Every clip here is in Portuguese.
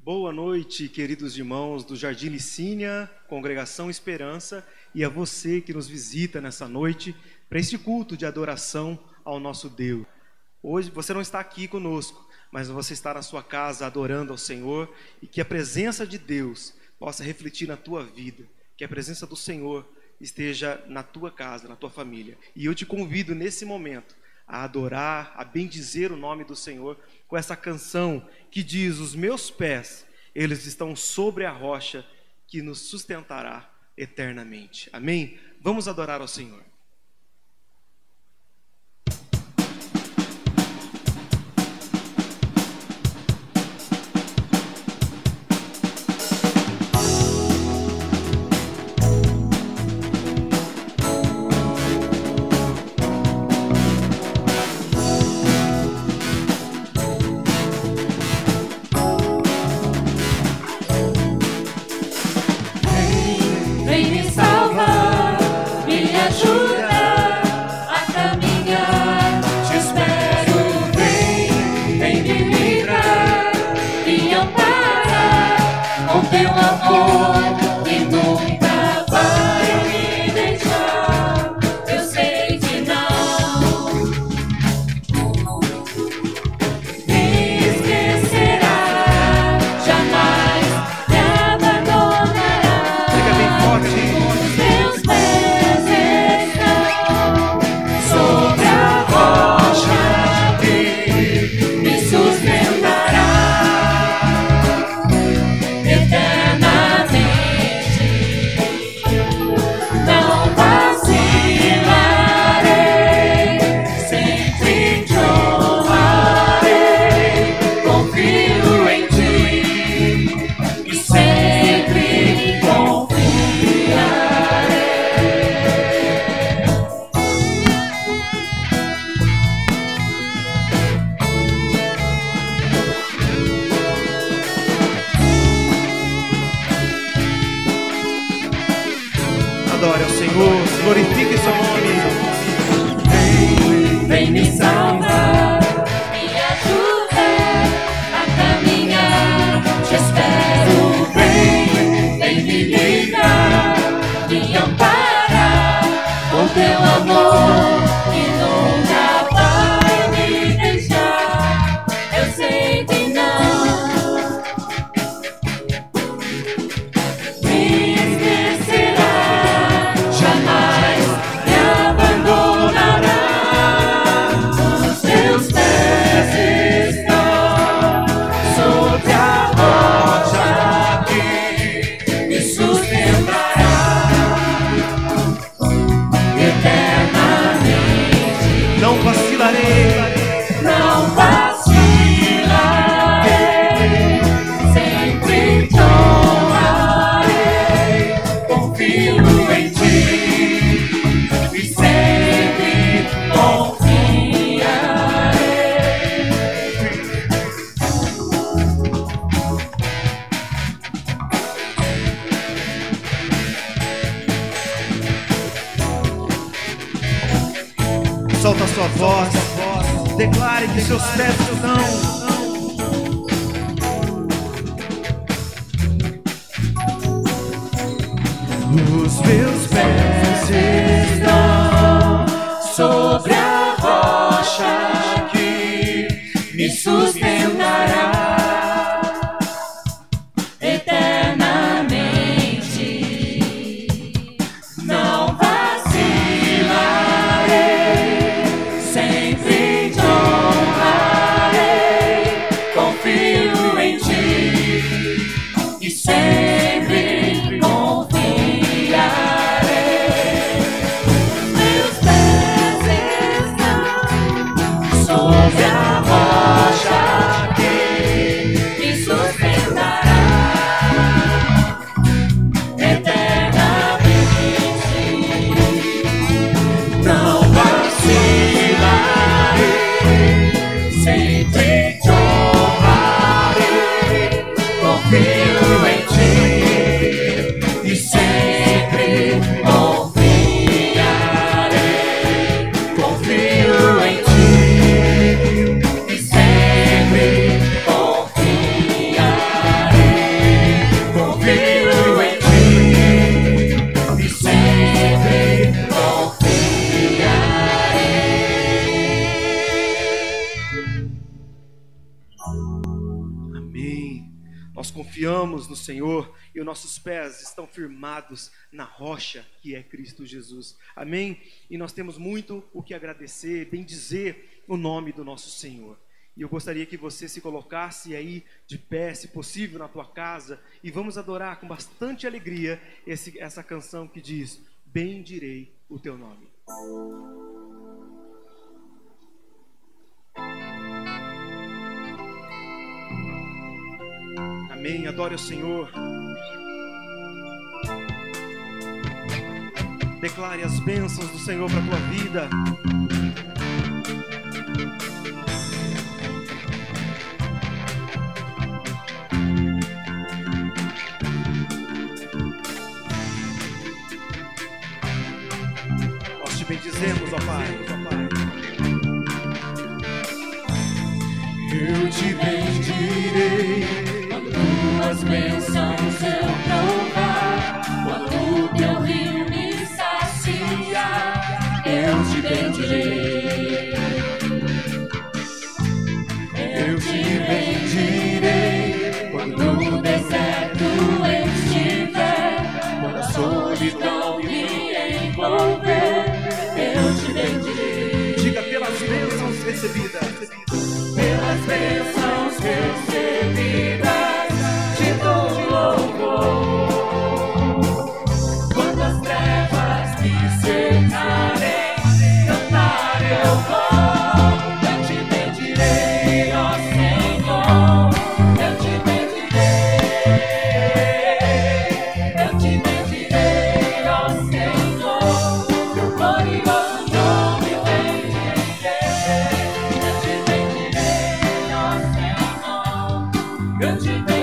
Boa noite, queridos irmãos do Jardim Licínia, Congregação Esperança, e a você que nos visita nessa noite para este culto de adoração ao nosso Deus. Hoje você não está aqui conosco, mas você está na sua casa adorando ao Senhor, e que a presença de Deus possa refletir na tua vida, que a presença do Senhor esteja na tua casa, na tua família. E eu te convido nesse momento a adorar, a bendizer o nome do Senhor com essa canção que diz: os meus pés, eles estão sobre a rocha que nos sustentará eternamente. Amém? Vamos adorar ao Senhor. Solta a sua voz, declare que seus pés estão. Os meus pés estão sobre a rocha que me sustentará eternamente. Não sempre te honrarei, confio em ti e sempre confiarei. Meus pés estão sobre a rocha que me sustentará eternamente. Não sempre te honrarei, confio em ti e sempre confiarei. Confio em ti e sempre confiarei. confiamos no Senhor e os nossos pés estão firmados na rocha que é Cristo Jesus. Amém? E nós temos muito o que agradecer, bendizer o nome do nosso Senhor. E eu gostaria que você se colocasse aí de pé, se possível, na tua casa, e vamos adorar com bastante alegria essa canção que diz: bendirei o teu nome. Amém, adore o Senhor. Declare as bênçãos do Senhor para a tua vida. Nós te bendizemos, ó Pai. Eu te bendirei. Tuas bênçãos eu provar, quando teu rio me saciar, eu te bendirei. Eu te bendirei, quando o deserto estiver, quando a solidão me envolver, eu te bendirei. Diga: pelas bênçãos recebidas, pelas bênçãos recebidas, quando as trevas me cercarem, cantar eu vou. Eu te bendirei, ó Senhor. Eu te bendirei. Eu te bendirei, ó Senhor. Teu glorioso nome bendirei. Eu te bendirei, ó Senhor. Eu te bendirei.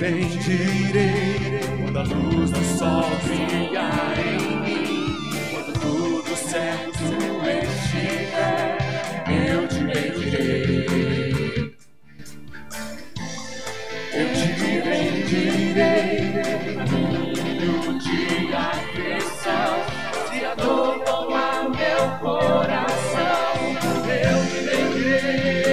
bendirei quando a luz do sol brilhar em mim, quando tudo certo estiver, eu te bendirei. Eu te bendirei no dia de aflição, se a dor tomar meu coração, eu te bendirei.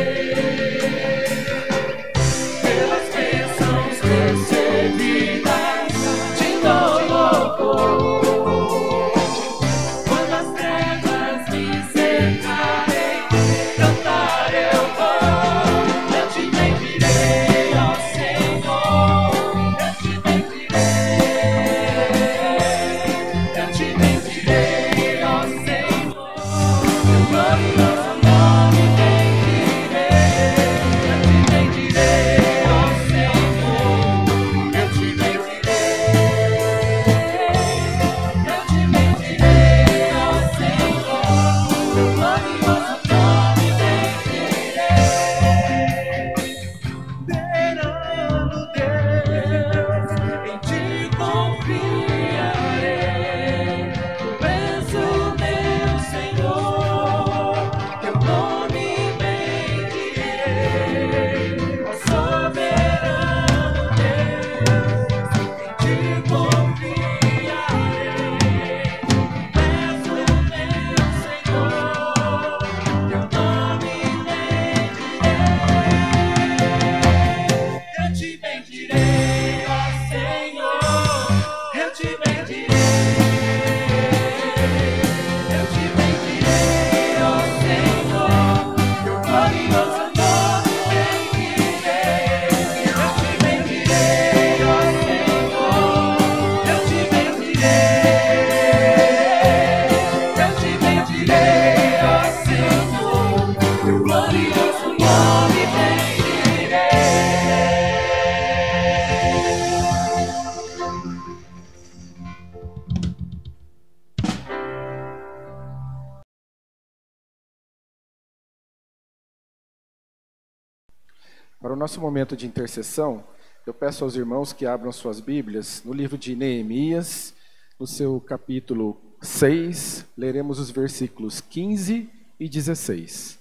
Para o nosso momento de intercessão, eu peço aos irmãos que abram suas Bíblias no livro de Neemias, no seu capítulo 6, leremos os versículos 15 e 16.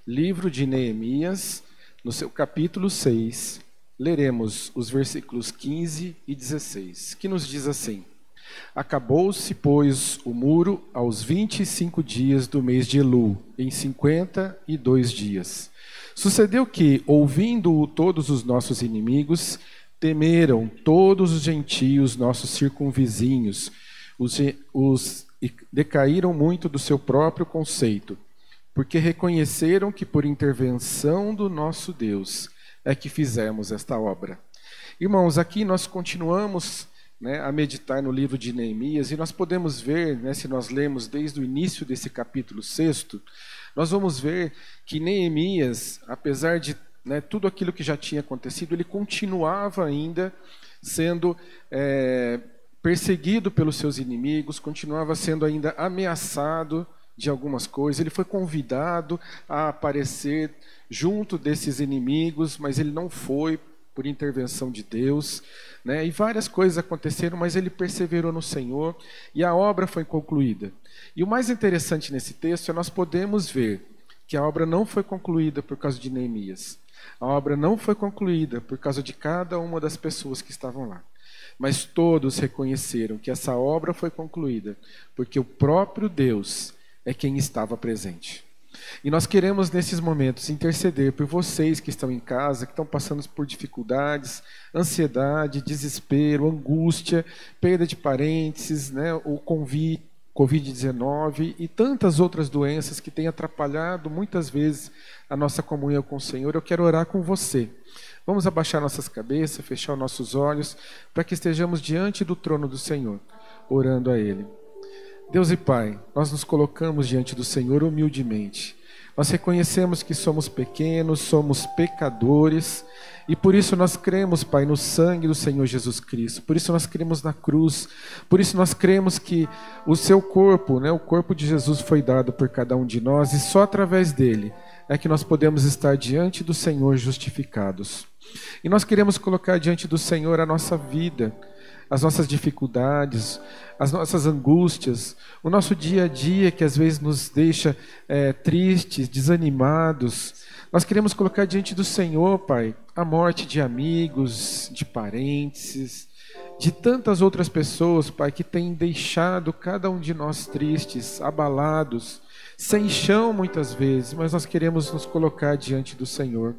livro de Neemias, no seu capítulo 6, leremos os versículos 15 e 16, que nos diz assim: Acabou-se, pois, o muro aos 25 dias do mês de Elul, em 52 dias. Sucedeu que, ouvindo-o todos os nossos inimigos, temeram todos os gentios, nossos circunvizinhos, e decaíram muito do seu próprio conceito, porque reconheceram que por intervenção do nosso Deus é que fizemos esta obra. Irmãos, aqui nós continuamos a meditar no livro de Neemias, e nós podemos ver, se nós lemos desde o início desse capítulo 6, nós vamos ver que Neemias, apesar de tudo aquilo que já tinha acontecido, ele continuava ainda sendo perseguido pelos seus inimigos, continuava sendo ainda ameaçado de algumas coisas. Ele foi convidado a aparecer junto desses inimigos, mas ele não foi, por intervenção de Deus, e várias coisas aconteceram, mas ele perseverou no Senhor, e a obra foi concluída. E o mais interessante nesse texto é nós podemos ver que a obra não foi concluída por causa de Neemias. A obra não foi concluída por causa de cada uma das pessoas que estavam lá. Mas todos reconheceram que essa obra foi concluída porque o próprio Deus é quem estava presente. E nós queremos, nesses momentos, interceder por vocês que estão em casa, que estão passando por dificuldades, ansiedade, desespero, angústia, perda de parentes, o Covid-19 e tantas outras doenças que têm atrapalhado muitas vezes a nossa comunhão com o Senhor. Eu quero orar com você. Vamos abaixar nossas cabeças, fechar os nossos olhos, para que estejamos diante do trono do Senhor, orando a Ele. Deus e Pai, nós nos colocamos diante do Senhor humildemente. Nós reconhecemos que somos pequenos, somos pecadores, e por isso nós cremos, Pai, no sangue do Senhor Jesus Cristo. Por isso nós cremos na cruz. Por isso nós cremos que o seu corpo, o corpo de Jesus foi dado por cada um de nós, e só através dele é que nós podemos estar diante do Senhor justificados. E nós queremos colocar diante do Senhor a nossa vida, as nossas dificuldades, as nossas angústias, o nosso dia a dia que às vezes nos deixa tristes, desanimados. Nós queremos colocar diante do Senhor, Pai, a morte de amigos, de parentes, de tantas outras pessoas, Pai, que têm deixado cada um de nós tristes, abalados, sem chão muitas vezes, mas nós queremos nos colocar diante do Senhor.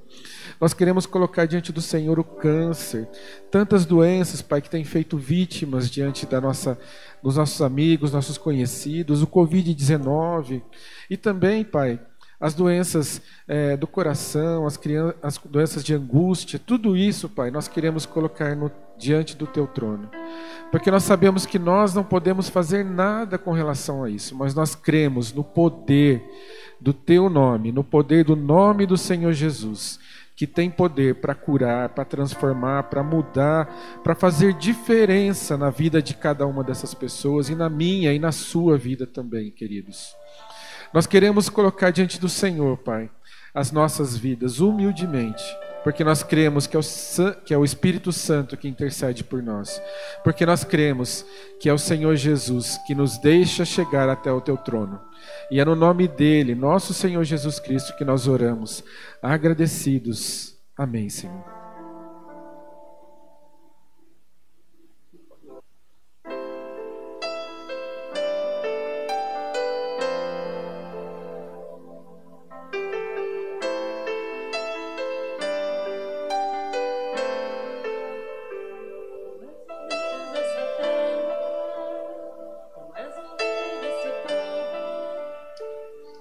Nós queremos colocar diante do Senhor o câncer, tantas doenças, Pai, que têm feito vítimas diante dos nossos amigos, nossos conhecidos, o Covid-19, e também, Pai, as doenças do coração, as doenças de angústia, tudo isso, Pai, nós queremos colocar diante do Teu trono. Porque nós sabemos que nós não podemos fazer nada com relação a isso, mas nós cremos no poder do Teu nome, no poder do nome do Senhor Jesus, que tem poder para curar, para transformar, para mudar, para fazer diferença na vida de cada uma dessas pessoas, e na minha e na sua vida também, queridos. Nós queremos colocar diante do Senhor, Pai, as nossas vidas humildemente, porque nós cremos que é o Espírito Santo que intercede por nós, porque nós cremos que é o Senhor Jesus que nos deixa chegar até o Teu trono. E é no nome dEle, nosso Senhor Jesus Cristo, que nós oramos, agradecidos. Amém, Senhor.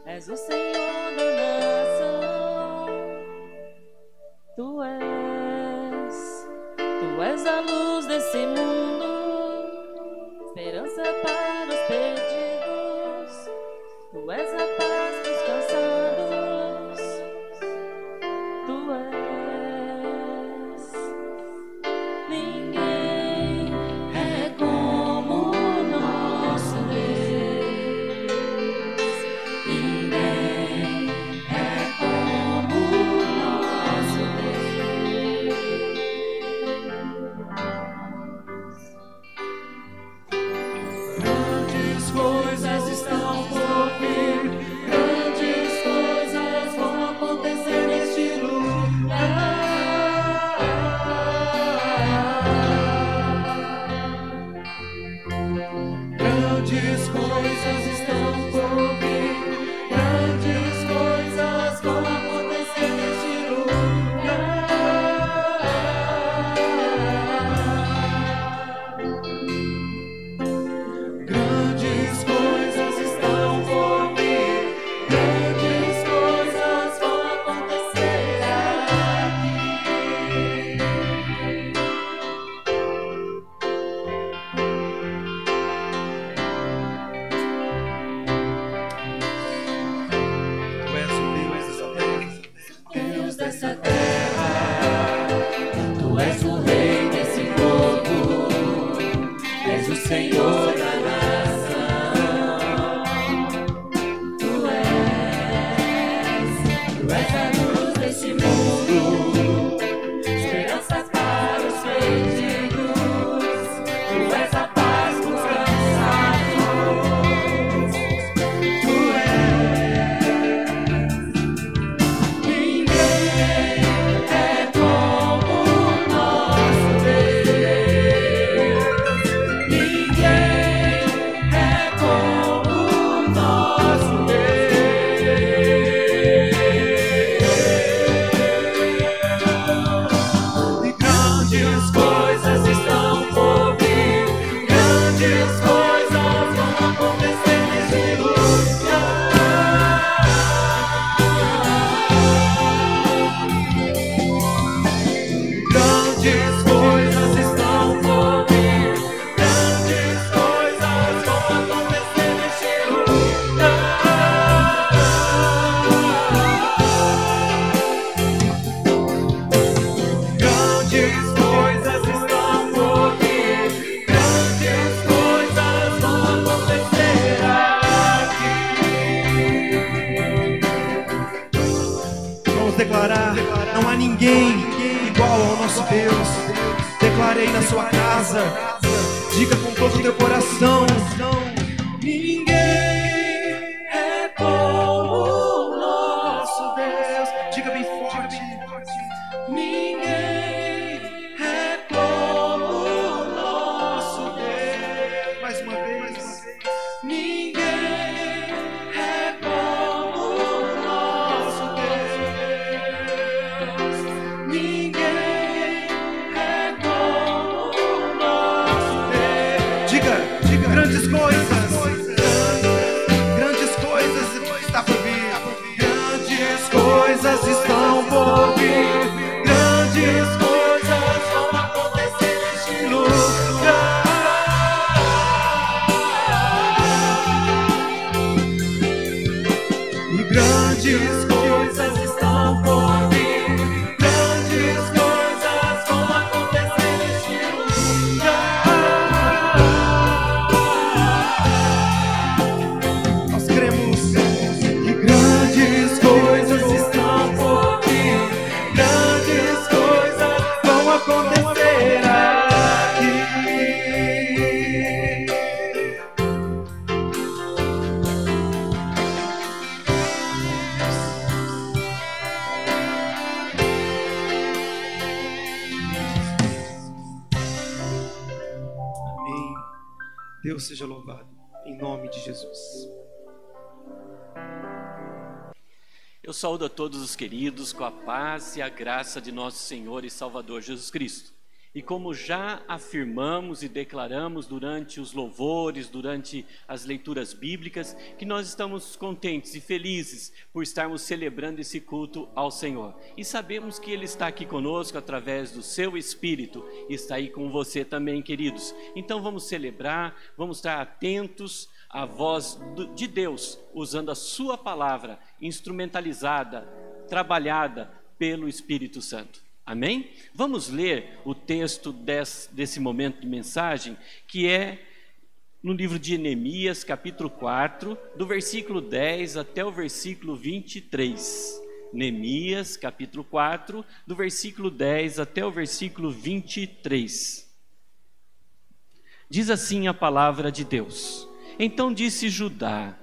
És o Senhor da nação, Tu és a luz desse mundo, esperança para os perdidos, Tu és a paz dos cansados, Tu és. Ninguém é como o nosso Deus. Ninguém é como o nosso Deus. dessa terra. Tu és o rei desse povo, és o Senhor da nação. Tu és a luz desse mundo, esperança para os perdidos. Tu és a paz dos cansados. Tu ninguém é como o nosso Deus. Ninguém é como o nosso Deus. E grandes coisas estão por vir, grandes coisas vão acontecer neste lugar. Grandes coisas estão por vir, grandes coisas vão acontecer neste lugar. Grandes coisas estão por vir, grandes coisas vão acontecer aqui. Vamos declarar: não há ninguém igual ao nosso Deus. Declarei na sua casa, diga com todo o teu coração: ninguém é como o nosso Deus. Diga bem forte: ninguém é como o nosso Deus. Mais uma vez: ninguém é como o nosso Deus. Ninguém é como o nosso Deus. Diga grandes coisas, grandes coisas está por vir. Grandes coisas estão por vir, grandes coisas vão acontecer neste lugar. E grandes coisas estão por vir, grandes coisas vão acontecer neste lugar. Nós cremos que grandes coisas estão por vir, grandes coisas vão acontecer aqui. Amém. Deus seja louvado, em nome de Jesus. Eu saúdo a todos os queridos com a paz e a graça de nosso Senhor e Salvador Jesus Cristo. E como já afirmamos e declaramos durante os louvores, durante as leituras bíblicas, que nós estamos contentes e felizes por estarmos celebrando esse culto ao Senhor. E sabemos que Ele está aqui conosco através do seu Espírito e está aí com você também, queridos. Então vamos celebrar, vamos estar atentos à voz de Deus, usando a sua palavra, instrumentalizada, trabalhada pelo Espírito Santo. Amém? Vamos ler o texto desse momento de mensagem, que é no livro de Neemias, capítulo 4, do versículo 10 até o versículo 23. Neemias, capítulo 4, do versículo 10 até o versículo 23. Diz assim a palavra de Deus: Então disse Judá: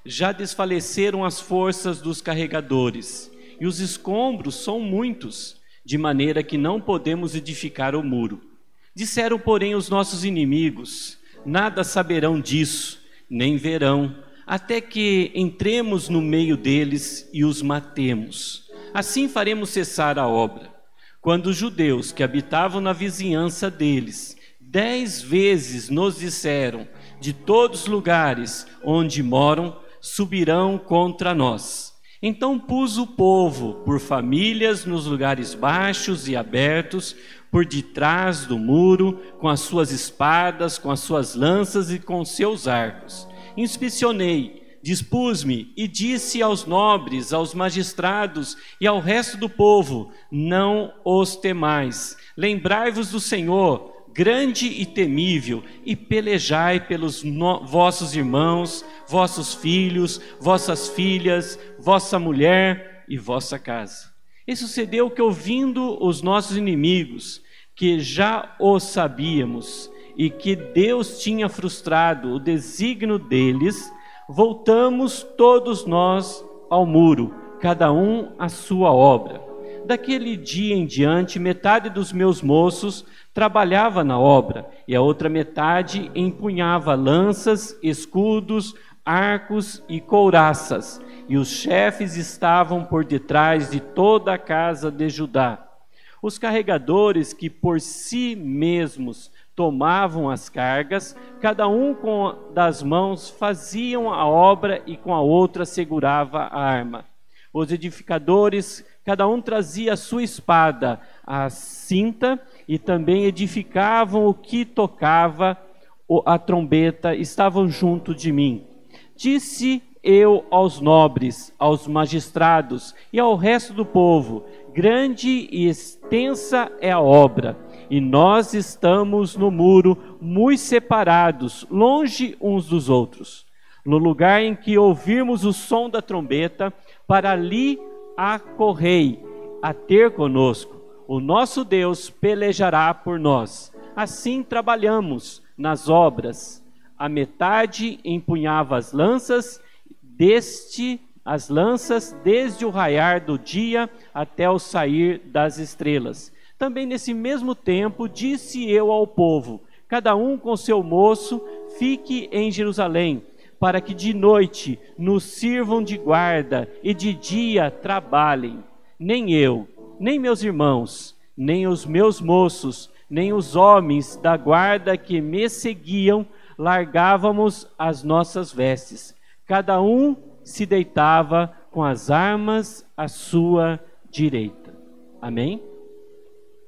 já desfaleceram as forças dos carregadores, e os escombros são muitos, de maneira que não podemos edificar o muro. Disseram, porém, os nossos inimigos: nada saberão disso, nem verão, até que entremos no meio deles e os matemos. Assim faremos cessar a obra. Quando os judeus que habitavam na vizinhança deles 10 vezes nos disseram: de todos os lugares onde moram, subirão contra nós. Então pus o povo por famílias nos lugares baixos e abertos, por detrás do muro, com as suas espadas, com as suas lanças e com seus arcos. Inspecionei Dispus-me e disse aos nobres, aos magistrados e ao resto do povo: não os temais, lembrai-vos do Senhor, grande e temível, e pelejai pelos vossos irmãos, vossos filhos, vossas filhas, vossa mulher e vossa casa. E sucedeu que, ouvindo os nossos inimigos, que já o sabíamos, e que Deus tinha frustrado o desígnio deles, voltamos todos nós ao muro, cada um à sua obra. Daquele dia em diante, metade dos meus moços trabalhava na obra, e a outra metade empunhava lanças, escudos, arcos e couraças, e os chefes estavam por detrás de toda a casa de Judá. Os carregadores que por si mesmos tomavam as cargas, cada um com das mãos faziam a obra e com a outra segurava a arma. Os edificadores, cada um trazia a sua espada, a cinta, e também edificavam o que tocava a trombeta, estavam junto de mim. Disse eu aos nobres, aos magistrados e ao resto do povo: grande e extensa é a obra, e nós estamos no muro, muito separados, longe uns dos outros. No lugar em que ouvirmos o som da trombeta, para ali acorrei a ter conosco. O nosso Deus pelejará por nós. Assim trabalhamos nas obras. A metade empunhava as lanças, desde o raiar do dia até o sair das estrelas. Também nesse mesmo tempo disse eu ao povo: cada um com seu moço fique em Jerusalém, para que de noite nos sirvam de guarda e de dia trabalhem. Nem eu, nem meus irmãos, nem os meus moços, nem os homens da guarda que me seguiam, largávamos as nossas vestes. Cada um se deitava com as armas à sua direita. Amém?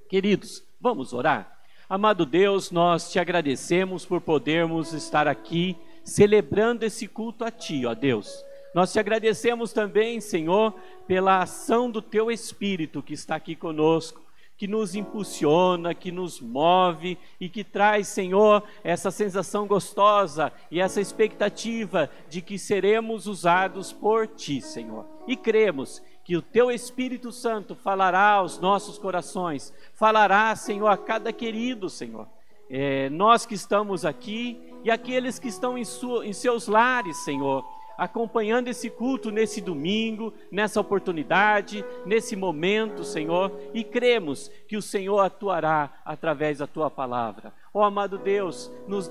Queridos, vamos orar? Amado Deus, nós te agradecemos por podermos estar aqui celebrando esse culto a Ti, ó Deus. Nós te agradecemos também, Senhor, pela ação do Teu Espírito que está aqui conosco, que nos impulsiona, que nos move e que traz, Senhor, essa sensação gostosa e essa expectativa de que seremos usados por Ti, Senhor. E cremos que o Teu Espírito Santo falará aos nossos corações, falará, Senhor, a cada querido, Senhor. Nós que estamos aqui e aqueles que estão em seus lares, Senhor, acompanhando esse culto nesse domingo, nessa oportunidade, nesse momento, Senhor, e cremos que o Senhor atuará através da Tua palavra. Ó amado Deus, nos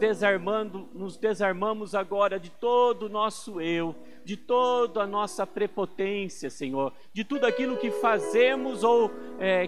desarmamos agora de todo o nosso eu, de toda a nossa prepotência, Senhor, de tudo aquilo que fazemos ou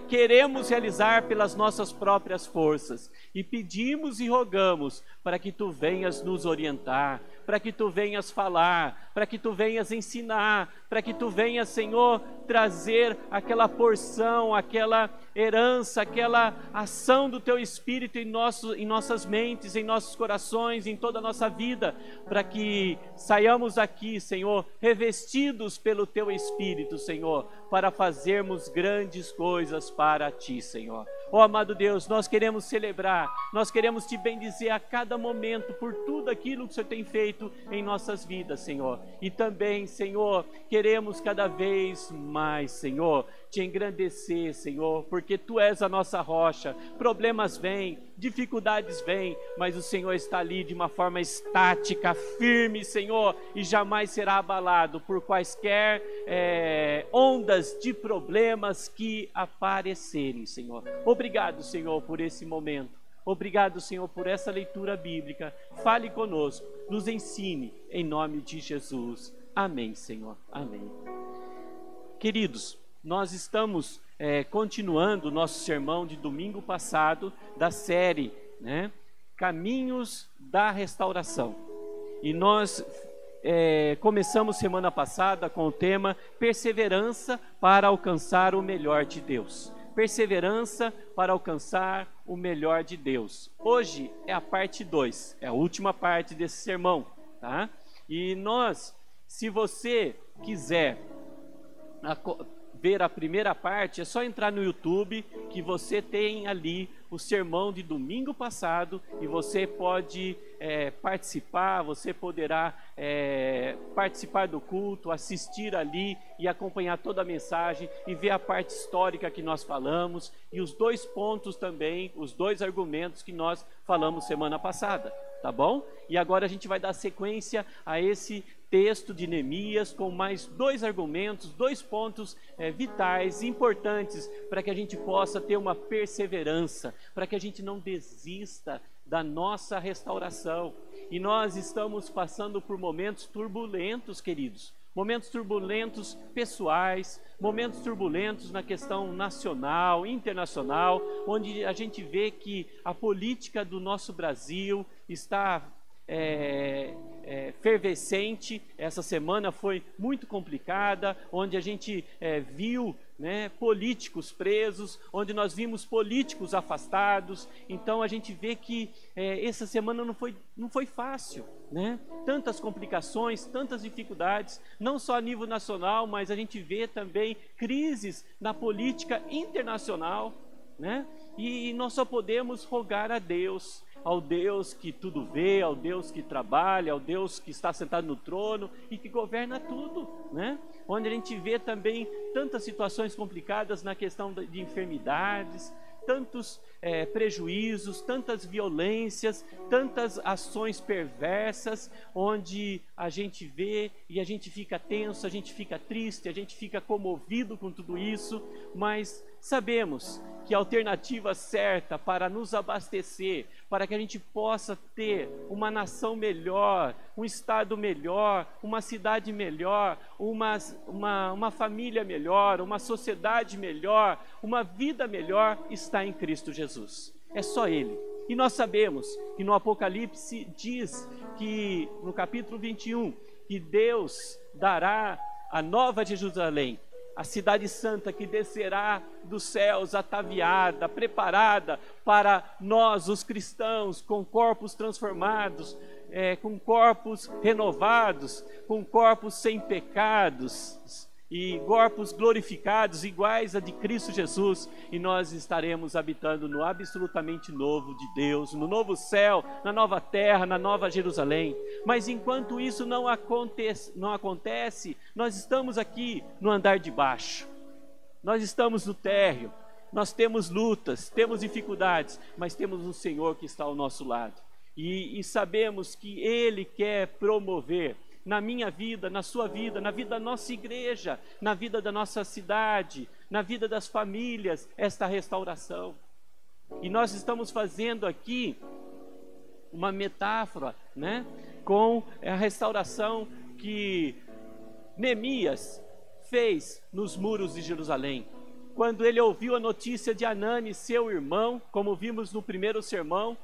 queremos realizar pelas nossas próprias forças, e pedimos e rogamos para que Tu venhas nos orientar, para que Tu venhas falar, para que Tu venhas ensinar, para que Tu venhas, Senhor, trazer aquela porção, aquela herança, aquela ação do Teu Espírito em nossas mentes, em nossos corações, em toda a nossa vida, para que saiamos aqui, Senhor, revestidos pelo Teu Espírito, Senhor, para fazermos grandes coisas para Ti, Senhor. Ó amado Deus, nós queremos celebrar, nós queremos Te bendizer a cada momento por tudo aquilo que o Senhor tem feito em nossas vidas, Senhor. E também, Senhor, queremos cada vez mais, Senhor, Te engrandecer, Senhor, porque Tu és a nossa rocha. Problemas vêm, dificuldades vêm, mas o Senhor está ali de uma forma estática, firme, Senhor, e jamais será abalado por quaisquer ondas de problemas que aparecerem, Senhor. Obrigado, Senhor, por esse momento. Obrigado, Senhor, por essa leitura bíblica. Fale conosco, nos ensine, em nome de Jesus. Amém, Senhor. Amém. Queridos, nós estamos continuando o nosso sermão de domingo passado da série, Caminhos da Restauração. E nós começamos semana passada com o tema Perseverança para alcançar o melhor de Deus. Perseverança para alcançar o melhor de Deus. Hoje é a parte 2, é a última parte desse sermão, tá? E nós Se você quiser ver a primeira parte, é só entrar no YouTube, que você tem ali o sermão de domingo passado, e você pode participar, você poderá participar do culto, assistir ali e acompanhar toda a mensagem e ver a parte histórica que nós falamos e os 2 pontos também, os 2 argumentos que nós falamos semana passada, tá bom? E agora a gente vai dar sequência a esse texto de Neemias com mais 2 argumentos, 2 pontos vitais, importantes, para que a gente possa ter uma perseverança, para que a gente não desista da nossa restauração. E nós estamos passando por momentos turbulentos, queridos, momentos turbulentos pessoais, momentos turbulentos na questão nacional, internacional, onde a gente vê que a política do nosso Brasil está fervescente. Essa semana foi muito complicada, onde a gente viu, né, políticos presos, onde nós vimos políticos afastados. Então a gente vê que essa semana não foi fácil, né? Tantas complicações, tantas dificuldades, não só a nível nacional, mas a gente vê também crises na política internacional, né? E nós só podemos rogar a Deus, ao Deus que tudo vê, ao Deus que trabalha, ao Deus que está sentado no trono e que governa tudo, né? Onde a gente vê também tantas situações complicadas na questão de enfermidades, tantos prejuízos, tantas violências, tantas ações perversas, onde a gente vê e a gente fica tenso, a gente fica triste, a gente fica comovido com tudo isso, mas sabemos que a alternativa certa para nos abastecer, para que a gente possa ter uma nação melhor, um estado melhor, uma cidade melhor, uma família melhor, uma sociedade melhor, uma vida melhor, está em Cristo Jesus. É só Ele. E nós sabemos que no Apocalipse diz que, no capítulo 21, que Deus dará a nova Jerusalém, a cidade santa que descerá dos céus ataviada, preparada para nós, os cristãos, com corpos transformados, com corpos renovados, com corpos sem pecados e corpos glorificados, iguais a de Cristo Jesus, e nós estaremos habitando no absolutamente novo de Deus, no novo céu, na nova terra, na nova Jerusalém. Mas enquanto isso não acontece, nós estamos aqui no andar de baixo, nós estamos no térreo, nós temos lutas, temos dificuldades, mas temos um Senhor que está ao nosso lado, e sabemos que Ele quer promover na minha vida, na sua vida, na vida da nossa igreja, na vida da nossa cidade, na vida das famílias, esta restauração. E nós estamos fazendo aqui uma metáfora, né, com a restauração que Neemias fez nos muros de Jerusalém. Quando ele ouviu a notícia de Anani, seu irmão, como vimos no primeiro sermão,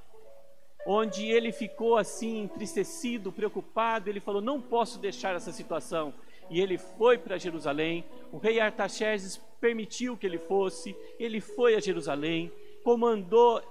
onde ele ficou assim entristecido, preocupado, ele falou: não posso deixar essa situação. E ele foi para Jerusalém. O rei Artaxerxes permitiu que ele fosse. Ele foi a Jerusalém, comandou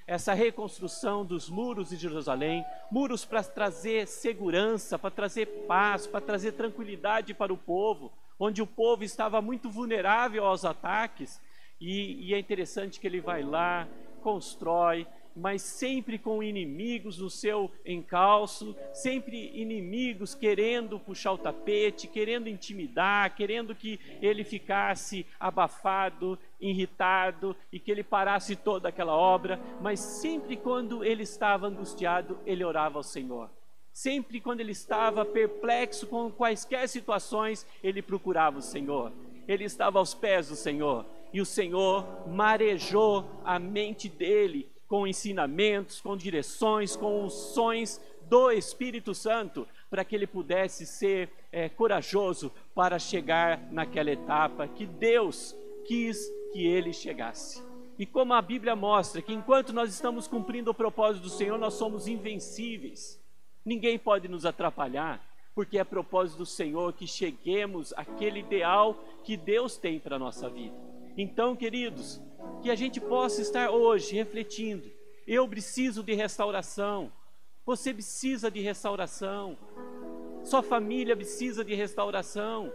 essa reconstrução dos muros de Jerusalém, muros para trazer segurança, para trazer paz, para trazer tranquilidade para o povo, onde o povo estava muito vulnerável aos ataques. E é interessante que ele vai lá, constrói, mas sempre com inimigos no seu encalço, sempre inimigos querendo puxar o tapete, querendo intimidar, querendo que ele ficasse abafado, irritado e que ele parasse toda aquela obra. Mas sempre quando ele estava angustiado, ele orava ao Senhor. Sempre quando ele estava perplexo com quaisquer situações, ele procurava o Senhor. Ele estava aos pés do Senhor, e o Senhor marejou a mente dele com ensinamentos, com direções, com unções do Espírito Santo, para que ele pudesse ser corajoso para chegar naquela etapa que Deus quis que ele chegasse. E como a Bíblia mostra que enquanto nós estamos cumprindo o propósito do Senhor, nós somos invencíveis. Ninguém pode nos atrapalhar, porque é propósito do Senhor que cheguemos àquele ideal que Deus tem para a nossa vida. Então, queridos, que a gente possa estar hoje refletindo: eu preciso de restauração, você precisa de restauração. Sua família precisa de restauração.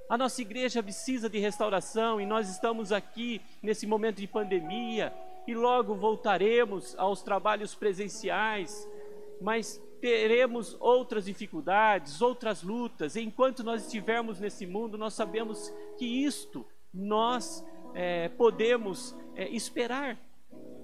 A nossa igreja precisa de restauração e nós estamos aqui nesse momento de pandemia e logo voltaremos aos trabalhos presenciais, mas teremos outras dificuldades, outras lutas. Enquanto nós estivermos nesse mundo, nós sabemos que isto nós podemos esperar.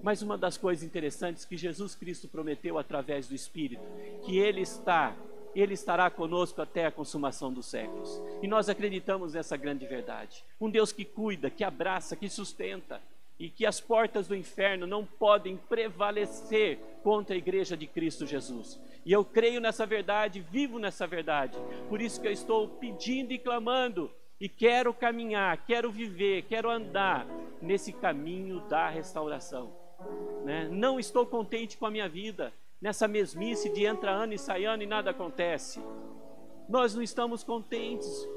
Mas uma das coisas interessantes que Jesus Cristo prometeu através do Espírito, que Ele estará conosco até a consumação dos séculos. E nós acreditamos nessa grande verdade. Um Deus que cuida, que abraça, que sustenta, e que as portas do inferno não podem prevalecer contra a igreja de Cristo Jesus. E eu creio nessa verdade, vivo nessa verdade. Por isso que eu estou pedindo e clamando, e quero caminhar, quero viver, quero andar nesse caminho da restauração. Né? Não estou contente com a minha vida, nessa mesmice de entra ano e sai ano e nada acontece. Nós não estamos contentes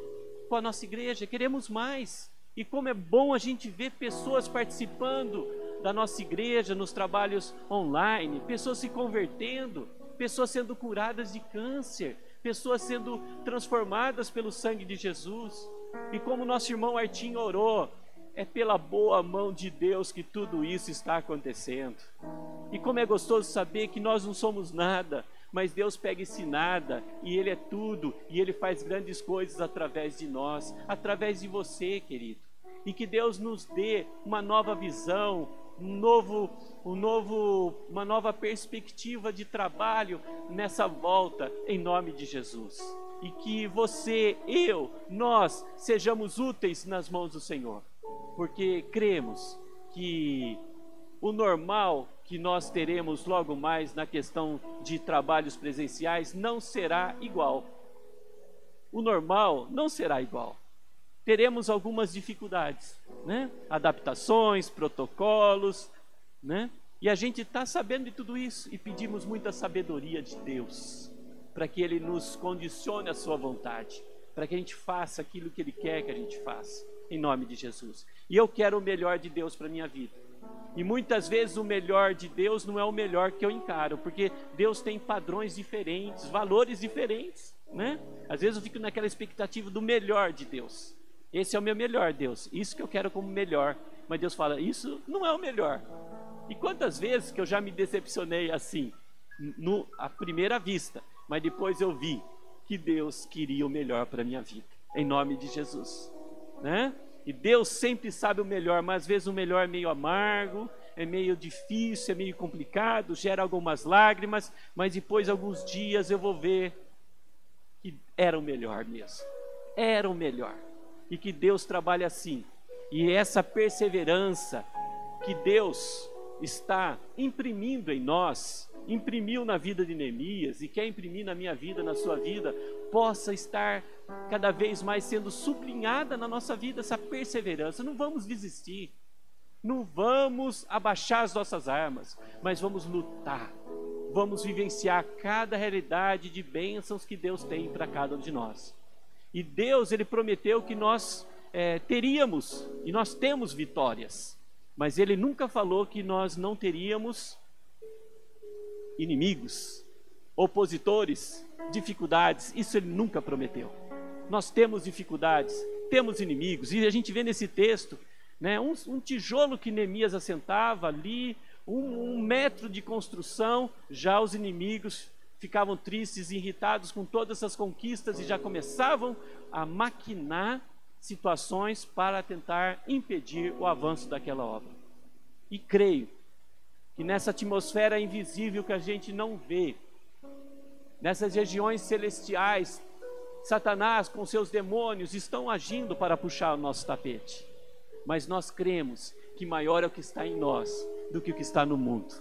com a nossa igreja, queremos mais. E como é bom a gente ver pessoas participando da nossa igreja nos trabalhos online, pessoas se convertendo, pessoas sendo curadas de câncer, pessoas sendo transformadas pelo sangue de Jesus. E como nosso irmão Artinho orou, é pela boa mão de Deus que tudo isso está acontecendo. E como é gostoso saber que nós não somos nada, mas Deus pega esse nada e Ele é tudo, e Ele faz grandes coisas através de nós, através de você, querido. E que Deus nos dê uma nova visão, uma nova perspectiva de trabalho nessa volta, em nome de Jesus. E que você, nós sejamos úteis nas mãos do Senhor. Porque cremos que o normal que nós teremos logo mais na questão de trabalhos presenciais não será igual. O normal não será igual. Teremos algumas dificuldades, né? Adaptações, protocolos, né? E a gente está sabendo de tudo isso e pedimos muita sabedoria de Deus para que Ele nos condicione à sua vontade, para que a gente faça aquilo que Ele quer que a gente faça, em nome de Jesus. E eu quero o melhor de Deus para a minha vida. E muitas vezes o melhor de Deus não é o melhor que eu encaro, porque Deus tem padrões diferentes, valores diferentes, né? Às vezes eu fico naquela expectativa do melhor de Deus. Esse é o meu melhor, Deus. Isso que eu quero como melhor. Mas Deus fala, isso não é o melhor. E quantas vezes que eu já me decepcionei assim, à primeira vista, mas depois eu vi que Deus queria o melhor para a minha vida, em nome de Jesus, né? E Deus sempre sabe o melhor, mas às vezes o melhor é meio amargo, é meio difícil, é meio complicado, gera algumas lágrimas, mas depois de alguns dias eu vou ver que era o melhor mesmo, era o melhor. E que Deus trabalha assim, e essa perseverança que Deus está imprimindo em nós, imprimiu na vida de Neemias e quer imprimir na minha vida, na sua vida, possa estar cada vez mais sendo sublinhada na nossa vida, essa perseverança. Não vamos desistir, não vamos abaixar as nossas armas, mas vamos lutar, vamos vivenciar cada realidade de bênçãos que Deus tem para cada um de nós. E Deus, Ele prometeu que nós teríamos, e nós temos vitórias, mas Ele nunca falou que nós não teríamos inimigos, opositores, dificuldades. Isso Ele nunca prometeu. Nós temos dificuldades, temos inimigos, e a gente vê nesse texto, né, um tijolo que Neemias assentava ali, um metro de construção, já os inimigos ficavam tristes e irritados com todas essas conquistas e já começavam a maquinar situações para tentar impedir o avanço daquela obra. E creio que nessa atmosfera invisível que a gente não vê, nessas regiões celestiais, Satanás com seus demônios estão agindo para puxar o nosso tapete. Mas nós cremos que maior é o que está em nós do que o que está no mundo.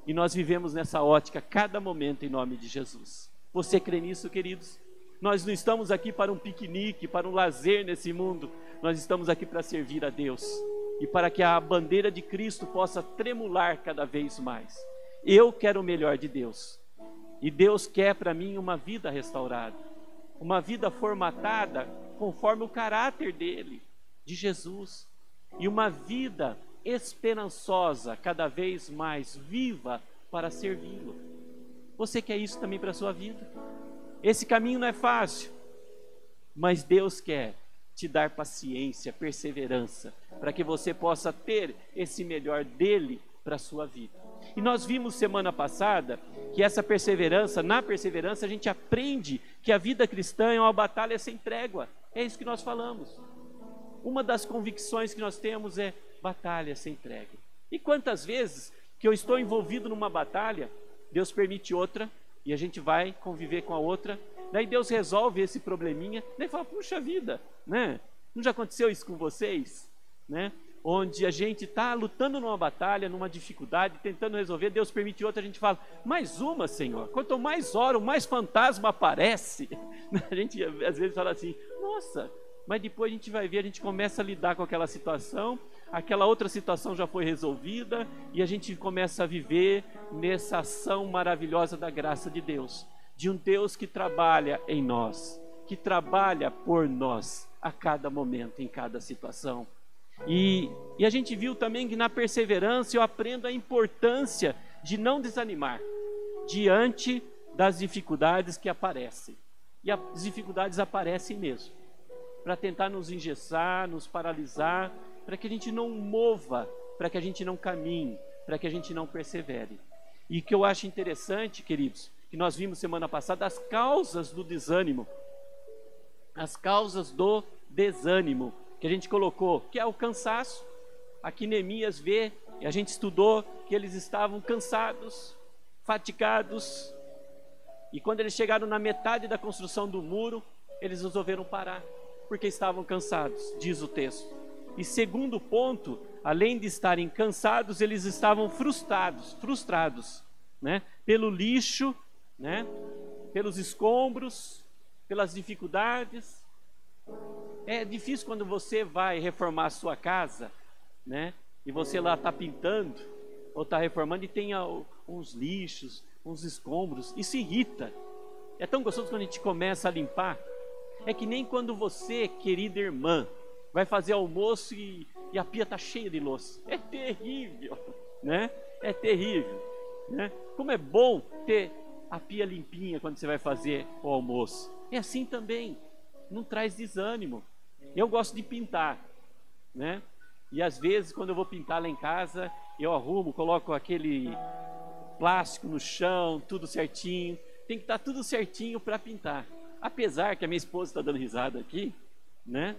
E nós vivemos nessa ótica cada momento em nome de Jesus. Você crê nisso, queridos? Nós não estamos aqui para um piquenique, para um lazer nesse mundo. Nós estamos aqui para servir a Deus. E para que a bandeira de Cristo possa tremular cada vez mais. Eu quero o melhor de Deus. E Deus quer para mim uma vida restaurada. Uma vida formatada conforme o caráter dele, de Jesus. E uma vida esperançosa, cada vez mais viva para servi-lo. Você quer isso também para a sua vida? Esse caminho não é fácil, mas Deus quer te dar paciência, perseverança, para que você possa ter esse melhor dele para a sua vida. E nós vimos semana passada que essa perseverança, na perseverança a gente aprende que a vida cristã é uma batalha sem trégua. É isso que nós falamos. Uma das convicções que nós temos é batalha sem trégua. E quantas vezes que eu estou envolvido numa batalha, Deus permite outra, e a gente vai conviver com a outra, daí Deus resolve esse probleminha, daí fala, puxa vida, né? Não já aconteceu isso com vocês? Né? Onde a gente está lutando numa batalha, numa dificuldade, tentando resolver, Deus permite outra, a gente fala, mais uma, Senhor. Quanto mais oro, mais fantasma aparece. A gente às vezes fala assim, nossa, mas depois a gente vai ver, a gente começa a lidar com aquela situação, aquela outra situação já foi resolvida, e a gente começa a viver nessa ação maravilhosa da graça de Deus, de um Deus que trabalha em nós, que trabalha por nós, a cada momento, em cada situação. E a gente viu também que na perseverança eu aprendo a importância de não desanimar diante das dificuldades que aparecem. E as dificuldades aparecem mesmo, para tentar nos engessar, nos paralisar, para que a gente não mova, para que a gente não caminhe, para que a gente não persevere. E o que eu acho interessante, queridos, que nós vimos semana passada, as causas do desânimo. As causas do desânimo que a gente colocou, que é o cansaço. Aqui Neemias vê, e a gente estudou que eles estavam cansados, fatigados, e quando eles chegaram na metade da construção do muro, eles resolveram parar, porque estavam cansados, diz o texto. E segundo ponto, além de estarem cansados, eles estavam frustrados, né? Pelo lixo, né? Pelos escombros, pelas dificuldades. É difícil quando você vai reformar a sua casa, né? E você lá está pintando ou está reformando e tem uns lixos, uns escombros. Isso irrita. É tão gostoso quando a gente começa a limpar. É que nem quando você, querida irmã, vai fazer almoço e a pia está cheia de louça. É terrível, né? É terrível, né? Como é bom ter a pia limpinha quando você vai fazer o almoço. É assim também. Não traz desânimo. Eu gosto de pintar, né? E às vezes quando eu vou pintar lá em casa, eu arrumo, coloco aquele plástico no chão, tudo certinho. Tem que estar tudo certinho para pintar. Apesar que a minha esposa está dando risada aqui, né?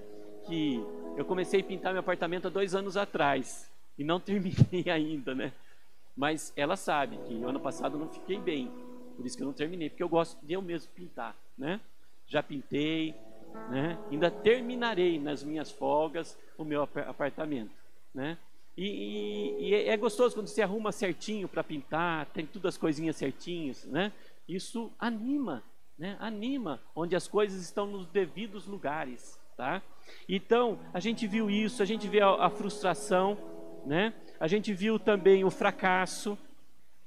Que eu comecei a pintar meu apartamento há 2 anos atrás e não terminei ainda, né? Mas ela sabe que o ano passado eu não fiquei bem, por isso que eu não terminei, porque eu gosto de eu mesmo pintar, né? Já pintei, né? Ainda terminarei nas minhas folgas o meu apartamento, né? E é gostoso quando você arruma certinho para pintar, tem todas as coisinhas certinhas, né? Isso anima, né? Anima, onde as coisas estão nos devidos lugares, tá? Então, a gente viu isso, a gente vê a frustração, né? A gente viu também o fracasso,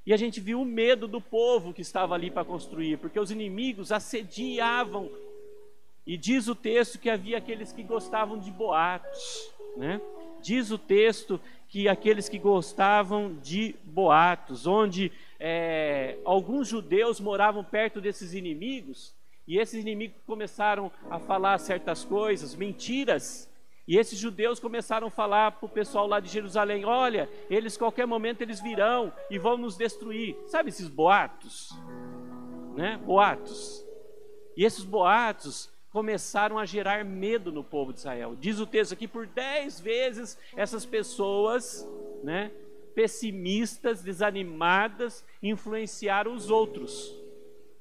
e a gente viu o medo do povo que estava ali para construir, porque os inimigos assediavam. E diz o texto que havia aqueles que gostavam de boatos, né? Diz o texto que aqueles que gostavam de boatos, onde alguns judeus moravam perto desses inimigos, e esses inimigos começaram a falar certas coisas, mentiras, e esses judeus começaram a falar para o pessoal lá de Jerusalém, olha, eles qualquer momento eles virão e vão nos destruir. Sabe esses boatos? Né? Boatos. E esses boatos começaram a gerar medo no povo de Israel. Diz o texto aqui, por 10 vezes essas pessoas, né, pessimistas, desanimadas, influenciaram os outros,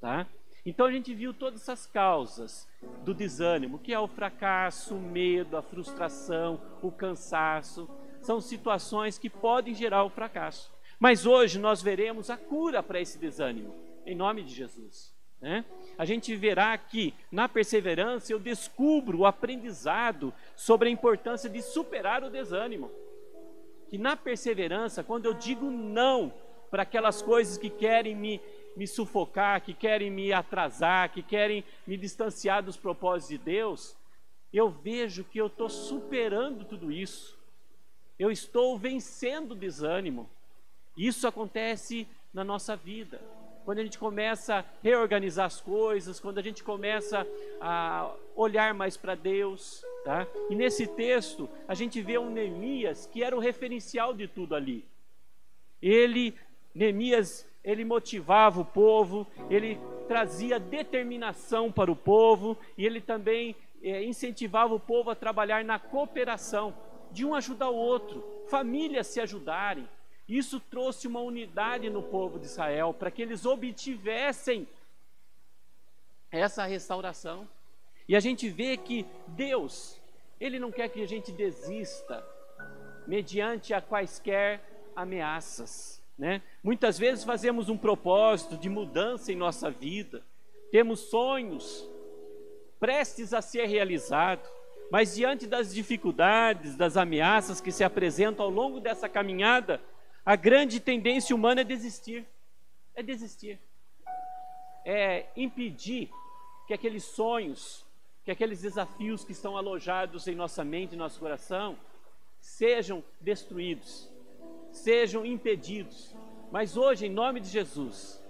tá? Então a gente viu todas essas causas do desânimo, que é o fracasso, o medo, a frustração, o cansaço. São situações que podem gerar o fracasso. Mas hoje nós veremos a cura para esse desânimo, em nome de Jesus, né? A gente verá que na perseverança eu descubro o aprendizado sobre a importância de superar o desânimo. Que na perseverança, quando eu digo não para aquelas coisas que querem me sufocar, que querem me atrasar, que querem me distanciar dos propósitos de Deus, eu vejo que eu estou superando tudo isso. Eu estou vencendo o desânimo. Isso acontece na nossa vida. quando a gente começa a reorganizar as coisas, quando a gente começa a olhar mais para Deus, tá? E nesse texto a gente vê um Neemias que era o referencial de tudo ali. Neemias, ele motivava o povo, ele trazia determinação para o povo e ele também incentivava o povo a trabalhar na cooperação, de um ajudar o outro, famílias se ajudarem. Isso trouxe uma unidade no povo de Israel, para que eles obtivessem essa restauração. E a gente vê que Deus, Ele não quer que a gente desista mediante a quaisquer ameaças, né? Muitas vezes fazemos um propósito de mudança em nossa vida, temos sonhos prestes a ser realizados, mas diante das dificuldades, das ameaças que se apresentam ao longo dessa caminhada, a grande tendência humana é desistir. É impedir que aqueles sonhos, que aqueles desafios que estão alojados em nossa mente e nosso coração sejam destruídos, sejam impedidos. Mas hoje, em nome de Jesus,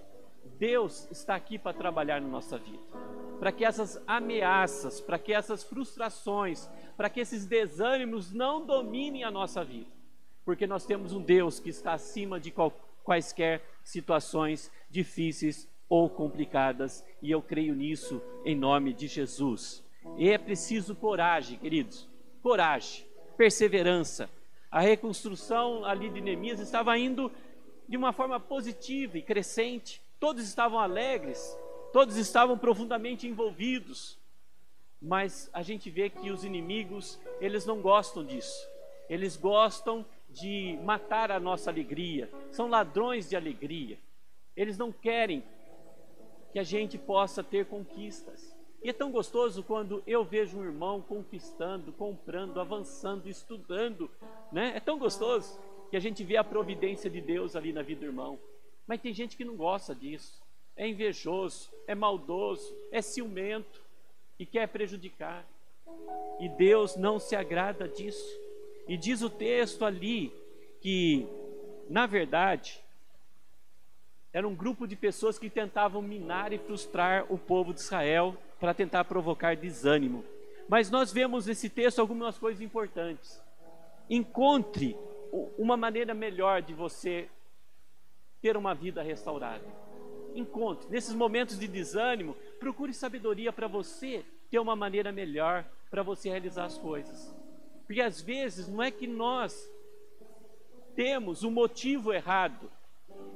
Deus está aqui para trabalhar na nossa vida, para que essas ameaças, para que essas frustrações, para que esses desânimos não dominem a nossa vida, porque nós temos um Deus que está acima de quaisquer situações difíceis ou complicadas, e eu creio nisso em nome de Jesus. E é preciso coragem, queridos, coragem, perseverança. A reconstrução ali de Neemias estava indo de uma forma positiva e crescente, todos estavam alegres, todos estavam profundamente envolvidos, mas a gente vê que os inimigos, eles não gostam disso, eles gostam de matar a nossa alegria, são ladrões de alegria, eles não querem que a gente possa ter conquistas. E é tão gostoso quando eu vejo um irmão conquistando, comprando, avançando, estudando, né? É tão gostoso que a gente vê a providência de Deus ali na vida do irmão. Mas tem gente que não gosta disso, é invejoso, é maldoso, é ciumento e quer prejudicar. E Deus não se agrada disso. E diz o texto ali que, na verdade, era um grupo de pessoas que tentavam minar e frustrar o povo de Israel para tentar provocar desânimo. Mas nós vemos nesse texto algumas coisas importantes. Encontre uma maneira melhor de você ter uma vida restaurada. Encontre, nesses momentos de desânimo, procure sabedoria para você ter uma maneira melhor para você realizar as coisas. Porque às vezes não é que nós temos um motivo errado,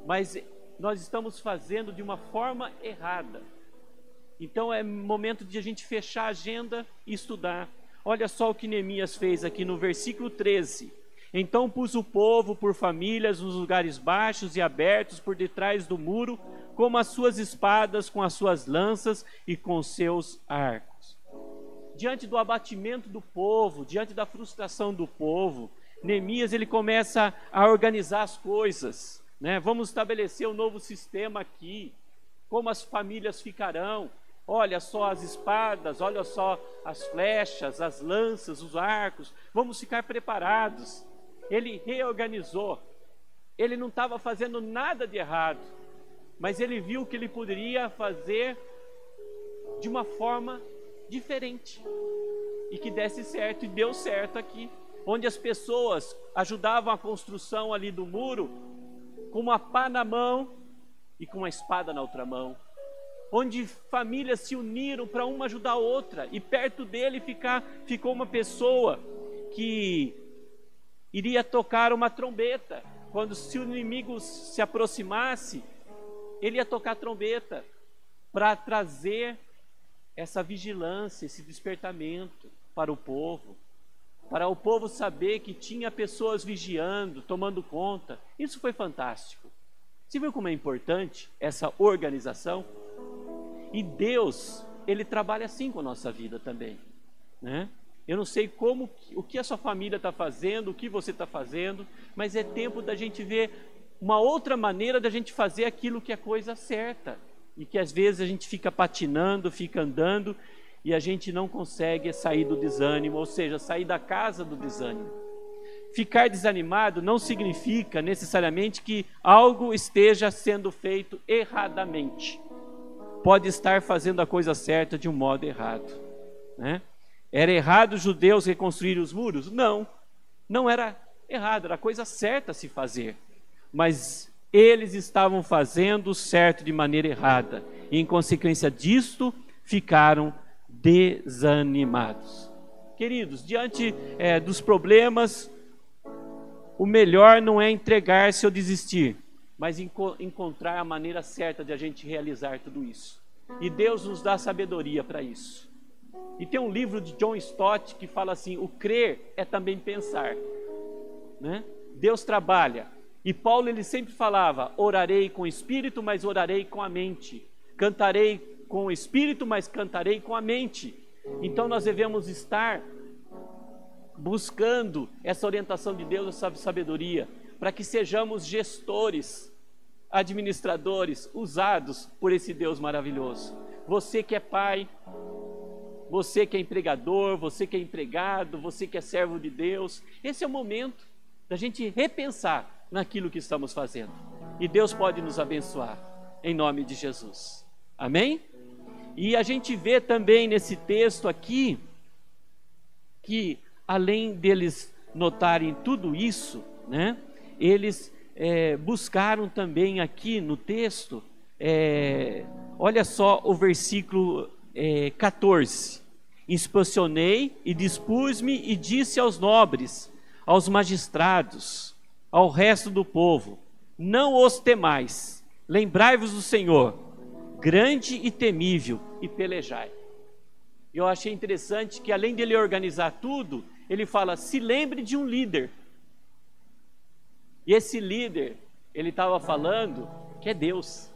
mas nós estamos fazendo de uma forma errada. Então é momento de a gente fechar a agenda e estudar. Olha só o que Neemias fez aqui no versículo 13. Então pus o povo por famílias nos lugares baixos e abertos por detrás do muro, com as suas espadas, com as suas lanças e com seus arcos. Diante do abatimento do povo, diante da frustração do povo, Neemias ele começa a organizar as coisas, né? Vamos estabelecer um novo sistema aqui, como as famílias ficarão. Olha só as espadas, olha só as flechas, as lanças, os arcos, vamos ficar preparados. Ele reorganizou, ele não estava fazendo nada de errado, mas ele viu que ele poderia fazer de uma forma diferente e que desse certo, e deu certo aqui, onde as pessoas ajudavam a construção ali do muro com uma pá na mão e com uma espada na outra mão, onde famílias se uniram para uma ajudar a outra, e perto dele ficou uma pessoa que iria tocar uma trombeta. Quando se o inimigo se aproximasse, ele ia tocar a trombeta para trazer essa vigilância, esse despertamento para o povo saber que tinha pessoas vigiando, tomando conta. Isso foi fantástico. Você viu como é importante essa organização? E Deus, Ele trabalha assim com a nossa vida também, né? Eu não sei o que a sua família está fazendo, o que você está fazendo, mas é tempo da gente ver uma outra maneira da gente fazer aquilo que é coisa certa, e que às vezes a gente fica patinando, fica andando, e a gente não consegue sair do desânimo, ou seja, sair da casa do desânimo. ficar desanimado não significa necessariamente que algo esteja sendo feito erradamente. Pode estar fazendo a coisa certa de um modo errado, né? Era errado os judeus reconstruírem os muros? Não, não era errado, era a coisa certa a se fazer. Mas eles estavam fazendo certo de maneira errada. E em consequência disto, ficaram desanimados. Queridos, diante dos problemas, o melhor não é entregar-se ou desistir, mas encontrar a maneira certa de a gente realizar tudo isso. E Deus nos dá sabedoria para isso. E tem um livro de John Stott que fala assim: o crer é também pensar, né? Deus trabalha. E Paulo, ele sempre falava: orarei com o espírito, mas orarei com a mente. Cantarei com o espírito, mas cantarei com a mente. Então nós devemos estar buscando essa orientação de Deus, essa sabedoria, para que sejamos gestores, administradores, usados por esse Deus maravilhoso. Você que é pai, você que é empregador, você que é empregado, você que é servo de Deus, esse é o momento da gente repensar naquilo que estamos fazendo. E Deus pode nos abençoar, em nome de Jesus. Amém? E a gente vê também nesse texto aqui, que além deles notarem tudo isso, né, eles buscaram também aqui no texto, olha só o versículo 14. Inspecionei e dispus-me e disse aos nobres, aos magistrados, ao resto do povo: não os temais, lembrai-vos do Senhor, grande e temível, e pelejai. Eu achei interessante que, além dele organizar tudo, ele fala: se lembre de um líder. E esse líder, ele estava falando que é Deus.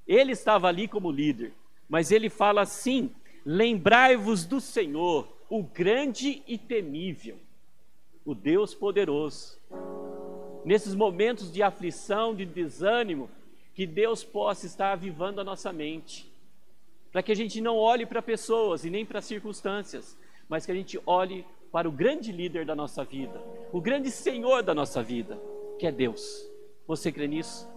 Ele estava ali como líder, mas ele fala assim: lembrai-vos do Senhor, o grande e temível, o Deus poderoso. Nesses momentos de aflição, de desânimo, que Deus possa estar avivando a nossa mente, para que a gente não olhe para pessoas e nem para circunstâncias, mas que a gente olhe para o grande líder da nossa vida, o grande Senhor da nossa vida, que é Deus. Você crê nisso?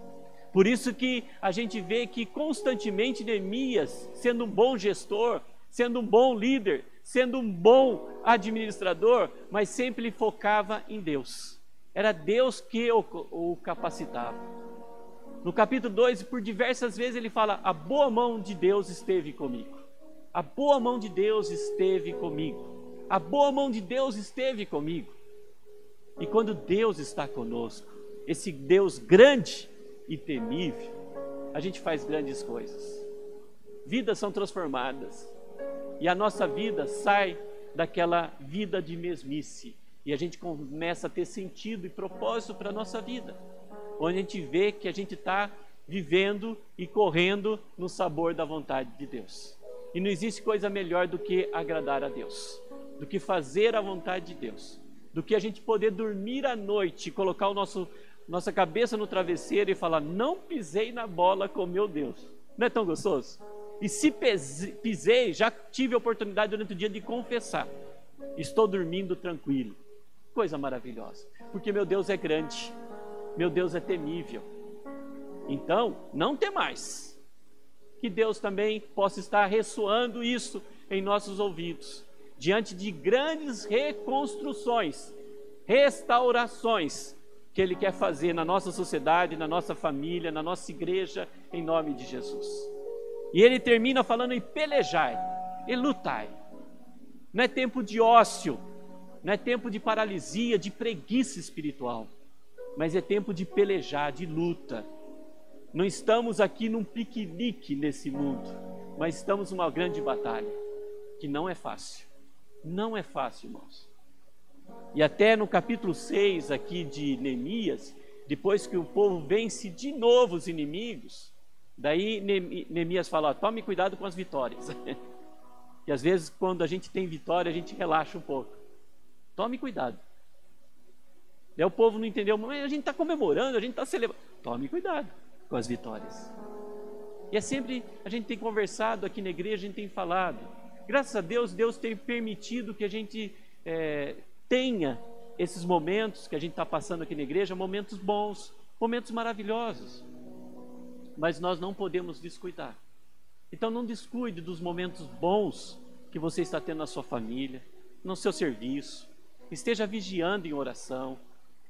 Por isso que a gente vê que constantemente Neemias, sendo um bom gestor, sendo um bom líder, sendo um bom administrador, mas sempre ele focava em Deus. Era Deus que o capacitava. No capítulo 2, por diversas vezes ele fala: a boa mão de Deus esteve comigo. A boa mão de Deus esteve comigo. A boa mão de Deus esteve comigo. E quando Deus está conosco, esse Deus grande e temível, a gente faz grandes coisas. Vidas são transformadas. E a nossa vida sai daquela vida de mesmice. E a gente começa a ter sentido e propósito para a nossa vida. Onde a gente vê que a gente está vivendo e correndo no sabor da vontade de Deus. E não existe coisa melhor do que agradar a Deus, do que fazer a vontade de Deus, do que a gente poder dormir à noite, colocar nossa cabeça no travesseiro e falar: não pisei na bola com meu Deus. Não é tão gostoso? E se pisei, já tive a oportunidade durante o dia de confessar: estou dormindo tranquilo. Coisa maravilhosa, porque meu Deus é grande, meu Deus é temível. Então, não temais. Que Deus também possa estar ressoando isso em nossos ouvidos, diante de grandes reconstruções, restaurações, que Ele quer fazer na nossa sociedade, na nossa família, na nossa igreja, em nome de Jesus. E Ele termina falando em pelejai, e lutai. Não é tempo de ócio, não é tempo de paralisia, de preguiça espiritual, mas é tempo de pelejar, de luta. Não estamos aqui num piquenique nesse mundo, mas estamos numa grande batalha, que não é fácil. Não é fácil, irmãos. E até no capítulo 6 aqui de Neemias, depois que o povo vence de novo os inimigos, daí Neemias fala: tome cuidado com as vitórias. E às vezes quando a gente tem vitória, a gente relaxa um pouco. Tome cuidado. Daí o povo não entendeu: mas a gente está comemorando, a gente está celebrando. Tome cuidado com as vitórias. E é sempre, a gente tem conversado aqui na igreja, a gente tem falado. Graças a Deus, Deus tem permitido que a gente tenha esses momentos que a gente está passando aqui na igreja, momentos bons, momentos maravilhosos, mas nós não podemos descuidar. Então não descuide dos momentos bons que você está tendo na sua família, no seu serviço. Esteja vigiando em oração,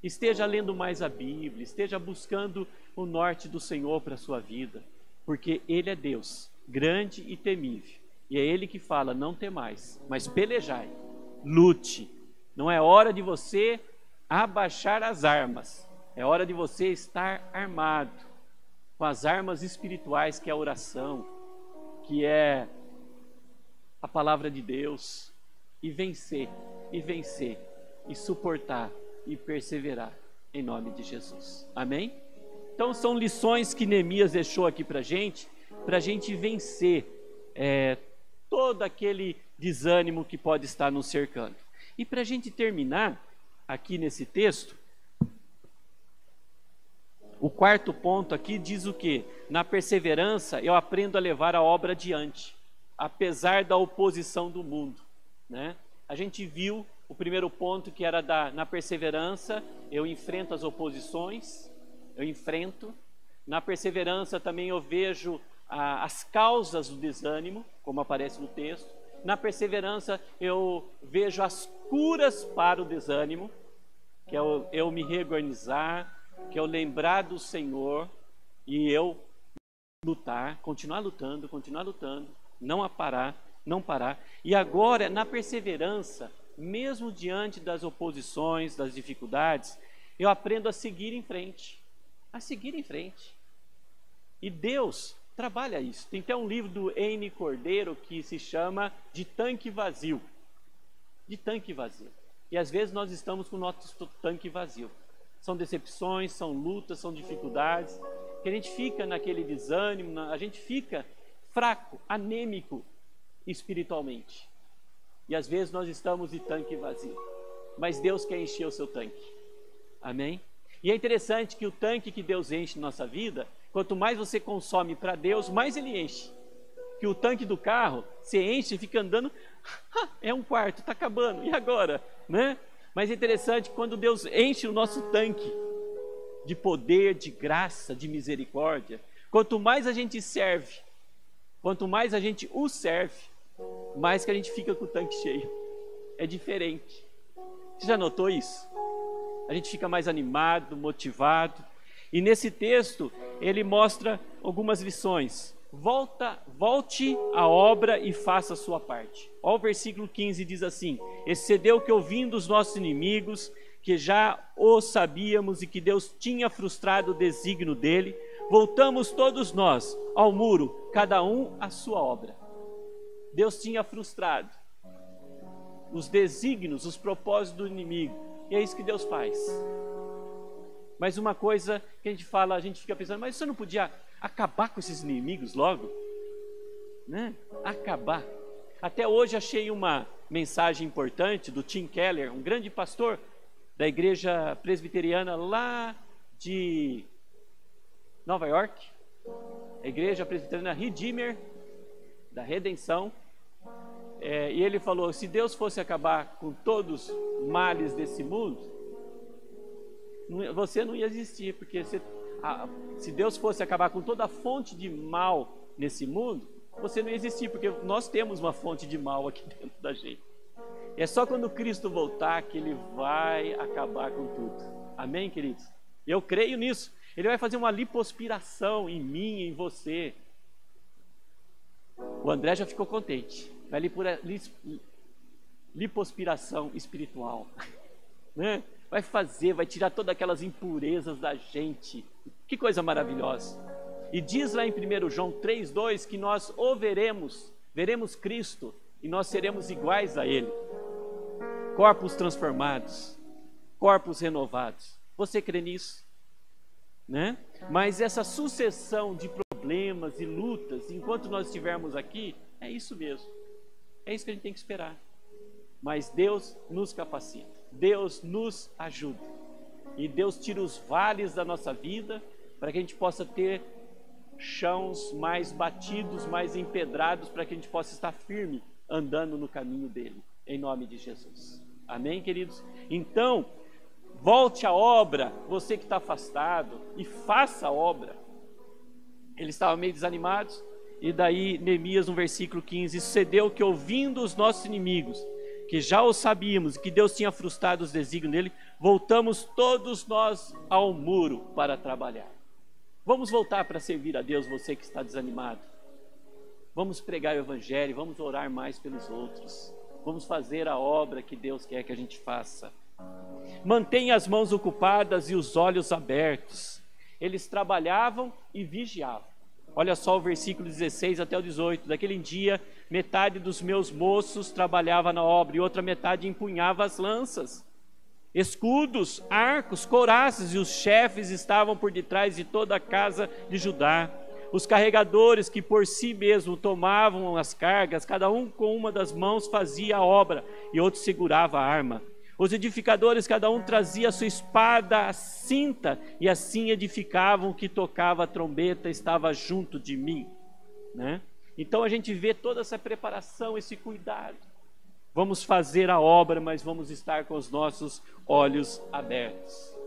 esteja lendo mais a Bíblia, esteja buscando o norte do Senhor para a sua vida, porque Ele é Deus, grande e temível, e é Ele que fala: não temais, mas pelejai, lute. Não é hora de você abaixar as armas, é hora de você estar armado com as armas espirituais, que é a oração, que é a palavra de Deus, e vencer, e suportar, e perseverar, em nome de Jesus. Amém? Então são lições que Neemias deixou aqui para a gente vencer todo aquele desânimo que pode estar nos cercando. E para a gente terminar aqui nesse texto, o quarto ponto aqui diz o quê? Na perseverança eu aprendo a levar a obra adiante, apesar da oposição do mundo, né? A gente viu o primeiro ponto, que era na perseverança eu enfrento as oposições, na perseverança também eu vejo as causas do desânimo, como aparece no texto. Na perseverança eu vejo as curas para o desânimo, que é eu me reorganizar, que é eu lembrar do Senhor e eu lutar, continuar lutando, não parar. E agora, na perseverança, mesmo diante das oposições, das dificuldades, eu aprendo a seguir em frente. E Deus trabalha isso. Tem até um livro do N. Cordeiro que se chama De Tanque Vazio. E às vezes nós estamos com o nosso tanque vazio. São decepções, são lutas, são dificuldades, que a gente fica naquele desânimo, a gente fica fraco, anêmico espiritualmente. E às vezes nós estamos de tanque vazio. Mas Deus quer encher o seu tanque. Amém? E é interessante que o tanque que Deus enche na nossa vida, quanto mais você consome para Deus, mais Ele enche. Que o tanque do carro, você enche e fica andando, é um quarto, está acabando, e agora? Né? Mas é interessante que quando Deus enche o nosso tanque de poder, de graça, de misericórdia, quanto mais a gente serve, quanto mais a gente o serve, mais que a gente fica com o tanque cheio. É diferente. Você já notou isso? A gente fica mais animado, motivado. E nesse texto, ele mostra algumas lições. Volte à obra e faça a sua parte. Olha o versículo 15, diz assim: excedeu o que ouvindo dos nossos inimigos, que já o sabíamos e que Deus tinha frustrado o desígnio dele, voltamos todos nós ao muro, cada um à sua obra. Deus tinha frustrado os desígnios, os propósitos do inimigo, e é isso que Deus faz. Mas uma coisa que a gente fala, a gente fica pensando: mas você não podia acabar com esses inimigos logo? Né? Acabar. Até hoje achei uma mensagem importante do Tim Keller, um grande pastor da igreja presbiteriana lá de Nova York, a igreja presbiteriana Redeemer, da Redenção. E ele falou: se Deus fosse acabar com todos os males desse mundo, você não ia existir, porque se Deus fosse acabar com toda a fonte de mal nesse mundo, você não ia existir, porque nós temos uma fonte de mal aqui dentro da gente. É só quando Cristo voltar que Ele vai acabar com tudo. Amém, queridos? Eu creio nisso. Ele vai fazer uma lipoaspiração em mim e em você. O André já ficou contente. Vai lipoaspiração espiritual. Né? Vai tirar todas aquelas impurezas da gente. Que coisa maravilhosa. E diz lá em 1 João 3,2 que nós o veremos Cristo, e nós seremos iguais a Ele. Corpos transformados, corpos renovados. Você crê nisso? Né? Mas essa sucessão de problemas e lutas, enquanto nós estivermos aqui, é isso mesmo. É isso que a gente tem que esperar. Mas Deus nos capacita, Deus nos ajuda. E Deus tira os vales da nossa vida para que a gente possa ter chãos mais batidos, mais empedrados, para que a gente possa estar firme andando no caminho dele, em nome de Jesus. Amém, queridos? Então, volte à obra, você que está afastado, e faça a obra. Eles estavam meio desanimados, e daí Neemias, no versículo 15, sucedeu que ouvindo os nossos inimigos, que já o sabíamos, que Deus tinha frustrado os desígnios dele, voltamos todos nós ao muro para trabalhar. Vamos voltar para servir a Deus, você que está desanimado. Vamos pregar o evangelho, vamos orar mais pelos outros. Vamos fazer a obra que Deus quer que a gente faça. Mantenha as mãos ocupadas e os olhos abertos. Eles trabalhavam e vigiavam. Olha só o versículo 16 até o 18. Daquele dia, metade dos meus moços trabalhava na obra e outra metade empunhava as lanças. Escudos, arcos, couraças, e os chefes estavam por detrás de toda a casa de Judá. Os carregadores que por si mesmo tomavam as cargas, cada um com uma das mãos fazia a obra e outro segurava a arma. Os edificadores, cada um trazia a sua espada à cinta, e assim edificavam. O que tocava a trombeta estava junto de mim, né? Então a gente vê toda essa preparação, esse cuidado. Vamos fazer a obra, mas vamos estar com os nossos olhos abertos.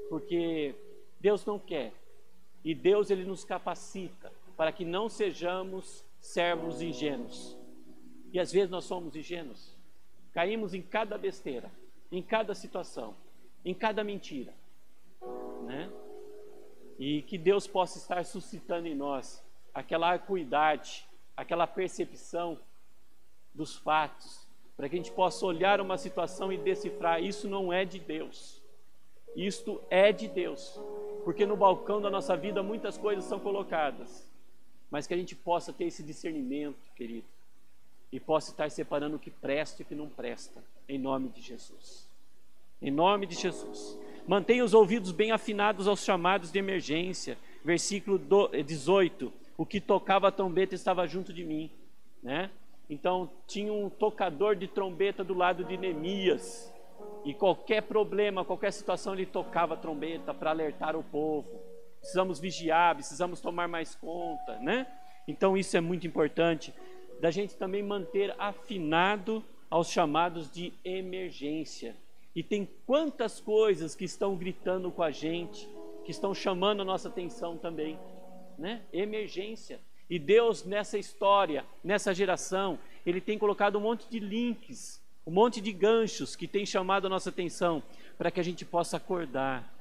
Porque Deus não quer, e Deus ele nos capacita para que não sejamos servos ingênuos. E às vezes nós somos ingênuos. Caímos em cada besteira, em cada situação, em cada mentira, né? E que Deus possa estar suscitando em nós aquela acuidade, aquela percepção dos fatos, para que a gente possa olhar uma situação e decifrar: isso não é de Deus, isto é de Deus. Porque no balcão da nossa vida muitas coisas são colocadas, mas que a gente possa ter esse discernimento, querido, e possa estar separando o que presta e o que não presta, em nome de Jesus. Em nome de Jesus. Mantenha os ouvidos bem afinados aos chamados de emergência. Versículo 18. O que tocava a trombeta estava junto de mim, né? Então tinha um tocador de trombeta do lado de Neemias. E qualquer problema, qualquer situação, ele tocava a trombeta para alertar o povo. Precisamos vigiar, precisamos tomar mais conta, né? Então isso é muito importante, da gente também manter afinado aos chamados de emergência. E tem quantas coisas que estão gritando com a gente, que estão chamando a nossa atenção também, né? Emergência. E Deus nessa história, nessa geração, Ele tem colocado um monte de links, um monte de ganchos que tem chamado a nossa atenção, para que a gente possa acordar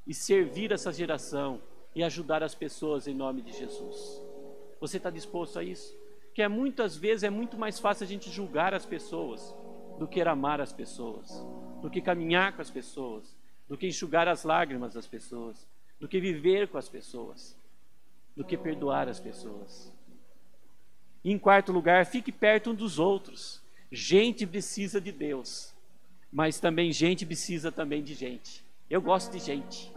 e servir essa geração e ajudar as pessoas em nome de Jesus. Você está disposto a isso? Que muitas vezes é muito mais fácil a gente julgar as pessoas do que amar as pessoas, do que caminhar com as pessoas, do que enxugar as lágrimas das pessoas, do que viver com as pessoas, do que perdoar as pessoas. E em quarto lugar, fique perto um dos outros. Gente precisa de Deus, mas também gente precisa também de gente. Eu gosto de gente,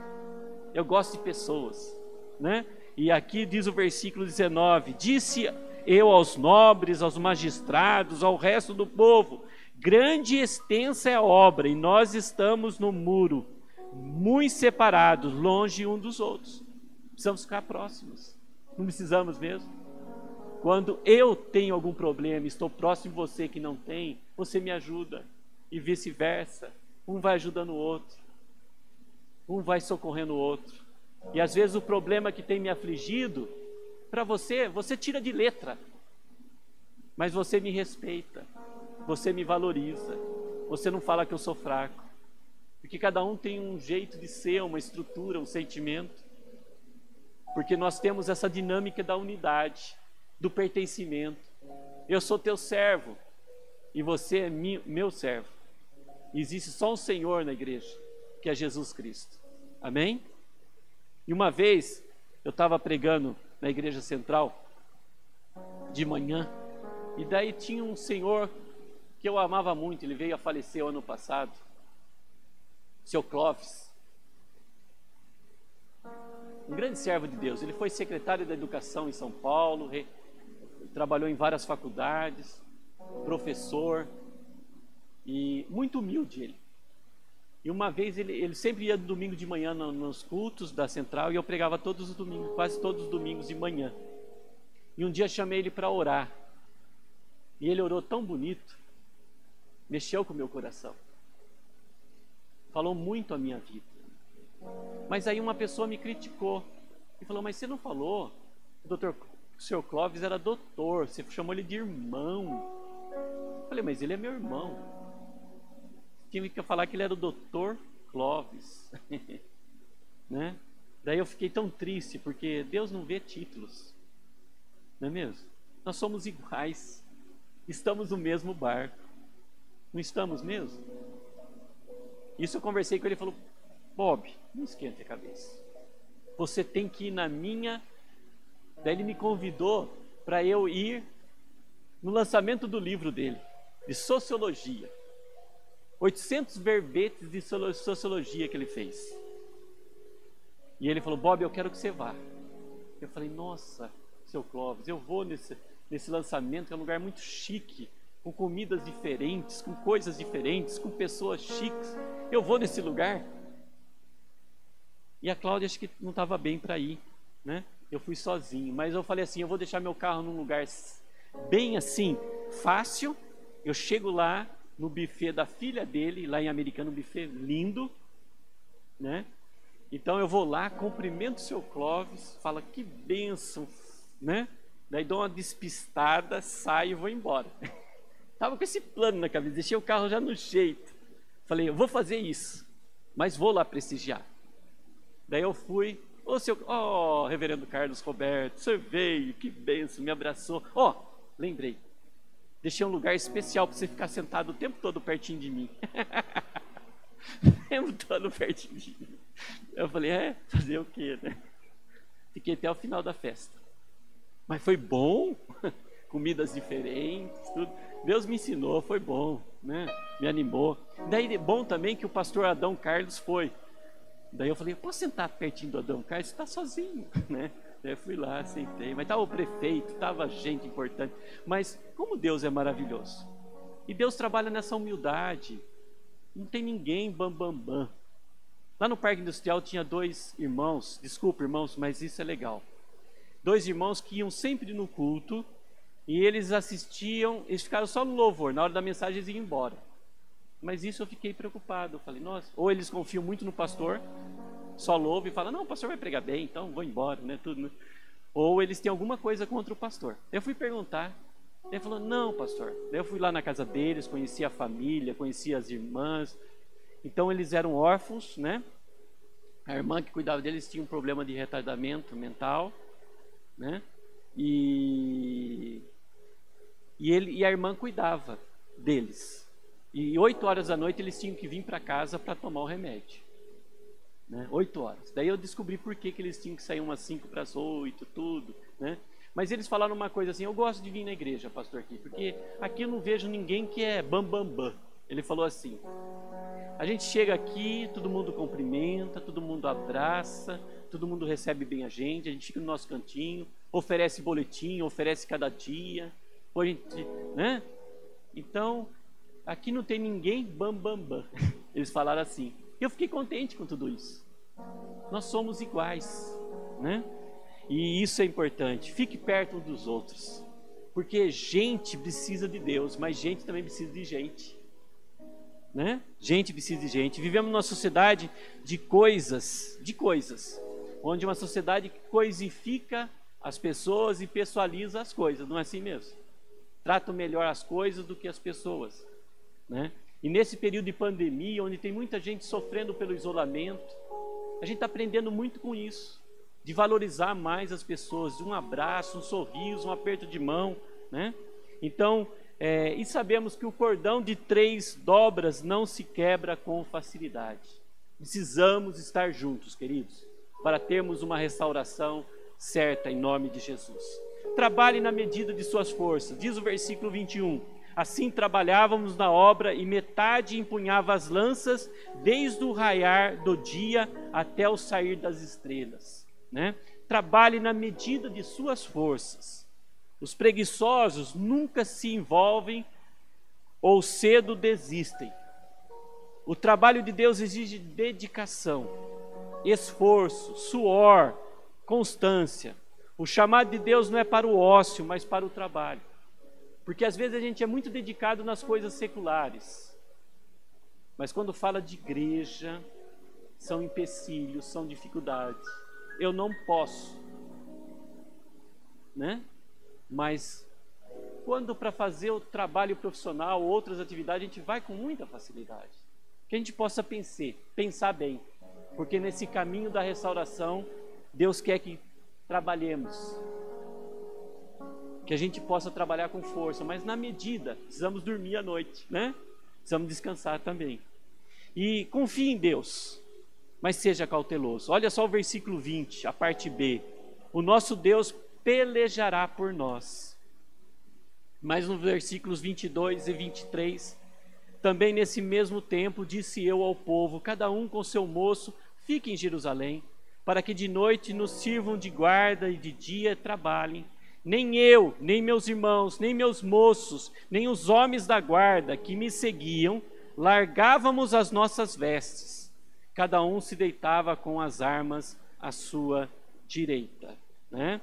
eu gosto de pessoas, né? E aqui diz o versículo 19: disse eu aos nobres, aos magistrados, ao resto do povo: grande e extensa é a obra, e nós estamos no muro, muito separados, longe um dos outros. Precisamos ficar próximos, não precisamos mesmo? Quando eu tenho algum problema, estou próximo de você que não tem, você me ajuda, e vice-versa. Um vai ajudando o outro, um vai socorrendo o outro. E às vezes o problema que tem me afligido, para você, você tira de letra, mas você me respeita, você me valoriza, você não fala que eu sou fraco, porque cada um tem um jeito de ser, uma estrutura, um sentimento, porque nós temos essa dinâmica da unidade, do pertencimento. Eu sou teu servo e você é meu servo. E existe só um Senhor na igreja, que é Jesus Cristo. Amém? E uma vez eu estava pregando na igreja central de manhã, e daí tinha um senhor que eu amava muito. Ele veio a falecer ano passado, seu Clóvis, um grande servo de Deus. Ele foi secretário da educação em São Paulo, trabalhou em várias faculdades, professor, e muito humilde ele. E uma vez ele sempre ia no domingo de manhã nos cultos da central, e eu pregava todos os domingos, quase todos os domingos de manhã. E um dia chamei ele para orar, e ele orou tão bonito, mexeu com o meu coração. falou muito a minha vida. Mas aí uma pessoa me criticou e falou, mas você não falou, o senhor Clóvis era doutor, você chamou ele de irmão. Eu falei, mas ele é meu irmão. Tinha que falar que ele era o doutor Clóvis. Né? Daí eu fiquei tão triste, porque Deus não vê títulos. Não é mesmo? Nós somos iguais. Estamos no mesmo barco. Não estamos mesmo? Isso eu conversei com ele e falou, Bob, não esquenta a cabeça. Você tem que ir na minha... Daí ele me convidou para eu ir no lançamento do livro dele, de sociologia. 800 verbetes de sociologia que ele fez. E ele falou, Bob, eu quero que você vá. Eu falei, nossa, seu Clóvis, eu vou nesse lançamento, que é um lugar muito chique, com comidas diferentes, com coisas diferentes, com pessoas chiques. Eu vou nesse lugar. E a Cláudia acho que não estava bem para ir, né? Eu fui sozinho, mas eu falei assim, eu vou deixar meu carro num lugar bem assim, fácil. Eu chego lá no buffet da filha dele, lá em Americana, um buffet lindo, né? Então eu vou lá, cumprimento o seu Clóvis, falo que bênção, né? Daí dou uma despistada, saio e vou embora. Tava com esse plano na cabeça, deixei o carro já no jeito. Falei, eu vou fazer isso, mas vou lá prestigiar. Daí eu fui, reverendo Carlos Roberto, o senhor veio, que bênção, me abraçou. Lembrei, deixei um lugar especial para você ficar sentado o tempo todo pertinho de mim. O tempo todo pertinho de mim. Eu falei, fazer o quê, né? Fiquei até o final da festa. Mas foi bom, comidas diferentes, tudo. Deus me ensinou, foi bom, né? Me animou. Daí é bom também que o pastor Adão Carlos foi. Daí eu falei, posso sentar pertinho do Adão Carlos? Você está sozinho, né? Daí eu fui lá, sentei. Mas estava o prefeito, estava gente importante. Mas como Deus é maravilhoso. E Deus trabalha nessa humildade. Não tem ninguém bam. Lá no Parque Industrial tinha 2 irmãos, desculpa irmãos, mas isso é legal. 2 irmãos que iam sempre no culto e eles assistiam, eles ficaram só no louvor, na hora da mensagem eles iam embora. Mas isso eu fiquei preocupado, eu falei, nossa, ou eles confiam muito no pastor, só louvam e falam, não, o pastor vai pregar bem, então vou embora, né, tudo, né? Ou eles têm alguma coisa contra o pastor. Eu fui perguntar, ele falou, não, pastor. Daí eu fui lá na casa deles, conheci a família, conheci as irmãs. Então eles eram órfãos, né? A irmã que cuidava deles tinha um problema de retardamento mental, né? E a irmã cuidava deles. E 8 horas da noite eles tinham que vir para casa para tomar o remédio, né? 8 horas. Daí eu descobri por que eles tinham que sair umas 5 para as 8, tudo, né? Mas eles falaram uma coisa assim, eu gosto de vir na igreja, pastor, aqui, porque aqui eu não vejo ninguém que é bam. Ele falou assim, a gente chega aqui, todo mundo cumprimenta, todo mundo abraça, todo mundo recebe bem a gente fica no nosso cantinho, oferece boletim, oferece cada dia, a gente, né? Então, aqui não tem ninguém bam. Eles falaram assim. Eu fiquei contente com tudo isso. Nós somos iguais, né? E isso é importante. Fique perto uns dos outros. Porque gente precisa de Deus, mas gente também precisa de gente, né? Gente precisa de gente. Vivemos numa sociedade de coisas, onde uma sociedade coisifica as pessoas e pessoaliza as coisas, não é assim mesmo? Trata melhor as coisas do que as pessoas, né? E nesse período de pandemia, onde tem muita gente sofrendo pelo isolamento, a gente está aprendendo muito com isso, de valorizar mais as pessoas, de um abraço, um sorriso, um aperto de mão, né? Então, e sabemos que o cordão de 3 dobras não se quebra com facilidade. Precisamos estar juntos, queridos, para termos uma restauração certa em nome de Jesus. Trabalhe na medida de suas forças, diz o versículo 21. Assim trabalhávamos na obra e metade empunhava as lanças desde o raiar do dia até o sair das estrelas, né? Trabalhe na medida de suas forças. Os preguiçosos nunca se envolvem ou cedo desistem. O trabalho de Deus exige dedicação, esforço, suor, constância. O chamado de Deus não é para o ócio, mas para o trabalho. Porque às vezes a gente é muito dedicado nas coisas seculares, Mas quando fala de igreja, são empecilhos, são dificuldades. Eu não posso, né? Mas quando para fazer o trabalho profissional, outras atividades, a gente vai com muita facilidade. Que a gente possa pensar bem, porque nesse caminho da restauração, Deus quer que trabalhemos, que a gente possa trabalhar com força, mas na medida, precisamos dormir à noite, né? Precisamos descansar também. E confie em Deus, mas seja cauteloso. Olha só o versículo 20, a parte B. O nosso Deus pelejará por nós. Mas nos versículos 22 e 23, também nesse mesmo tempo, disse eu ao povo, cada um com seu moço, fique em Jerusalém, para que de noite nos sirvam de guarda e de dia trabalhem. Nem eu, nem meus irmãos, nem meus moços, nem os homens da guarda que me seguiam, largávamos as nossas vestes. Cada um se deitava com as armas à sua direita. Né?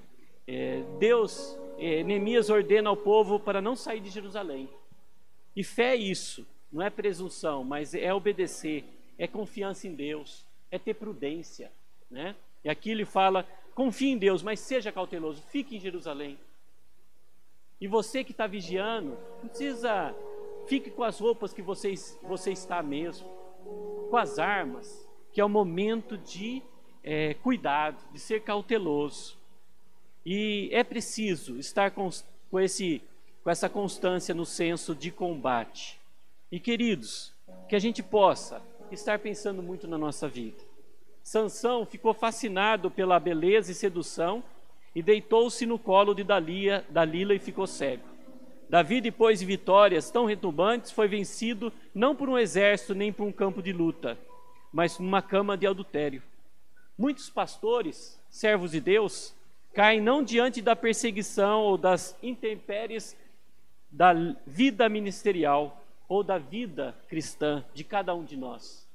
Neemias ordena ao povo para não sair de Jerusalém. E fé é isso, não é presunção, mas é obedecer, é confiança em Deus, é ter prudência. Né? E aqui ele fala, confie em Deus, mas seja cauteloso, fique em Jerusalém. E você que está vigiando, não precisa, fique com as roupas que você está mesmo, com as armas, que é o momento de cuidado, de ser cauteloso. E é preciso estar com essa constância no senso de combate. E queridos, que a gente possa estar pensando muito na nossa vida. Sansão ficou fascinado pela beleza e sedução e deitou-se no colo de Dalila e ficou cego. Davi, depois de vitórias tão retumbantes, foi vencido não por um exército nem por um campo de luta, mas numa cama de adultério. Muitos pastores, servos de Deus, caem não diante da perseguição ou das intempéries da vida ministerial ou da vida cristã de cada um de nós,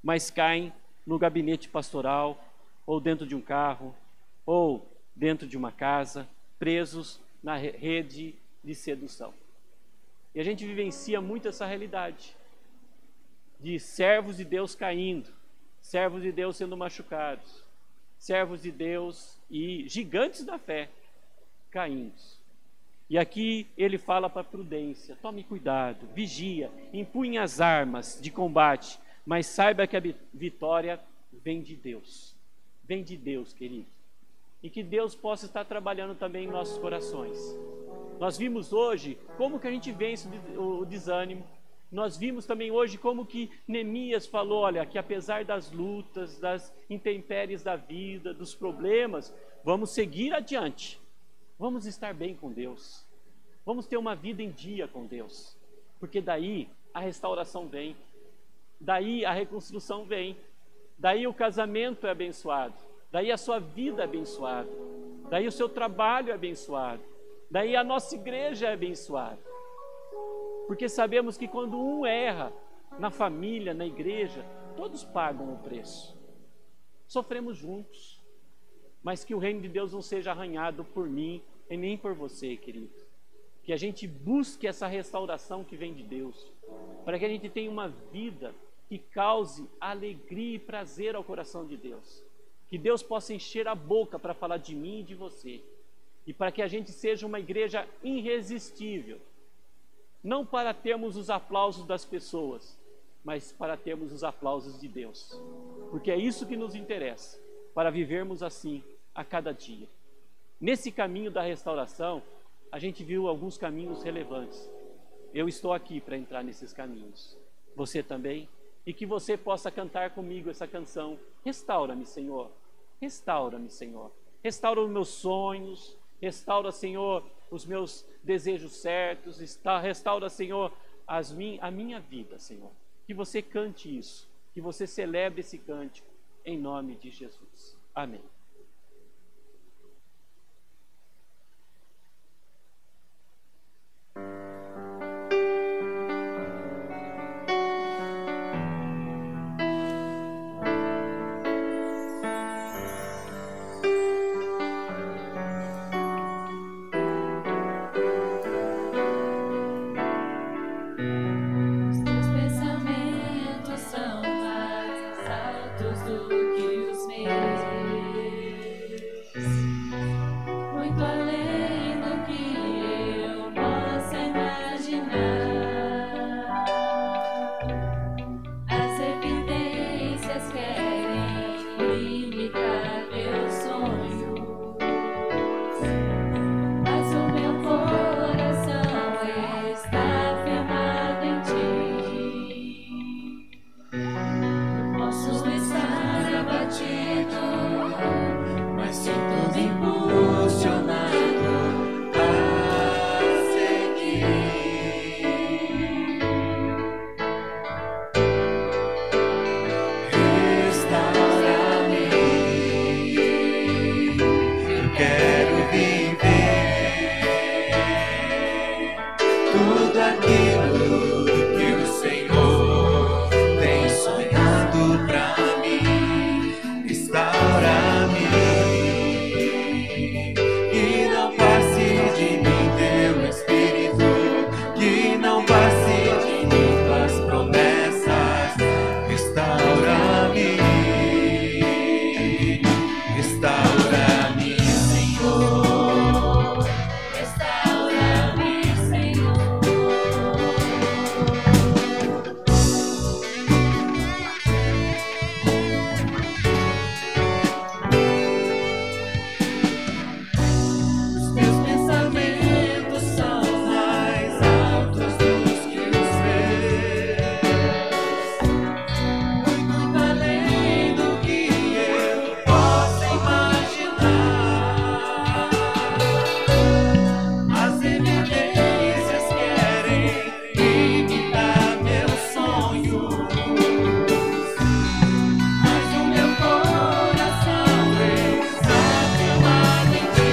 mas caem no gabinete pastoral, ou dentro de um carro, ou dentro de uma casa, presos na rede de sedução. E a gente vivencia muito essa realidade, de servos de Deus caindo, servos de Deus sendo machucados, servos de Deus e gigantes da fé caindo. E aqui ele fala para prudência, tome cuidado, vigia, empunhe as armas de combate, mas saiba que a vitória vem de Deus. Vem de Deus, querido. E que Deus possa estar trabalhando também em nossos corações. Nós vimos hoje como que a gente vence o desânimo. Nós vimos também hoje como que Neemias falou, olha, que apesar das lutas, das intempéries da vida, dos problemas, vamos seguir adiante. Vamos estar bem com Deus. Vamos ter uma vida em dia com Deus. Porque daí a restauração vem. Daí a reconstrução vem, daí o casamento é abençoado, daí a sua vida é abençoada, daí o seu trabalho é abençoado, daí a nossa igreja é abençoada. Porque sabemos que quando um erra na família, na igreja, todos pagam o preço. Sofremos juntos, mas que o reino de Deus não seja arranhado por mim e nem por você, querido. Que a gente busque essa restauração que vem de Deus, para que a gente tenha uma vida que cause alegria e prazer ao coração de Deus. Que Deus possa encher a boca para falar de mim e de você. E para que a gente seja uma igreja irresistível. Não para termos os aplausos das pessoas, mas para termos os aplausos de Deus. Porque é isso que nos interessa, para vivermos assim a cada dia. Nesse caminho da restauração, a gente viu alguns caminhos relevantes. Eu estou aqui para entrar nesses caminhos. Você também? E que você possa cantar comigo essa canção. Restaura-me, Senhor. Restaura-me, Senhor. Restaura os meus sonhos. Restaura, Senhor, os meus desejos certos. Restaura, Senhor, a minha vida, Senhor. Que você cante isso. Que você celebre esse cântico. Em nome de Jesus. Amém. Os teus pensamentos batido, mas sinto-me impulsionado a seguir. Restaura-me, eu quero viver tudo aquilo que o Senhor tem sonhado pra mim. Restaura-me, que não passe de mim teu Espírito, que não passe de mim tuas promessas. Restaura-me, restaura-me, Senhor. Restaura-me, Senhor. Os teus pensamentos são mais altos do que os meus, muito além do que eu posso imaginar. As evidências querem limitar meus sonhos, mas o meu coração está firmado em ti.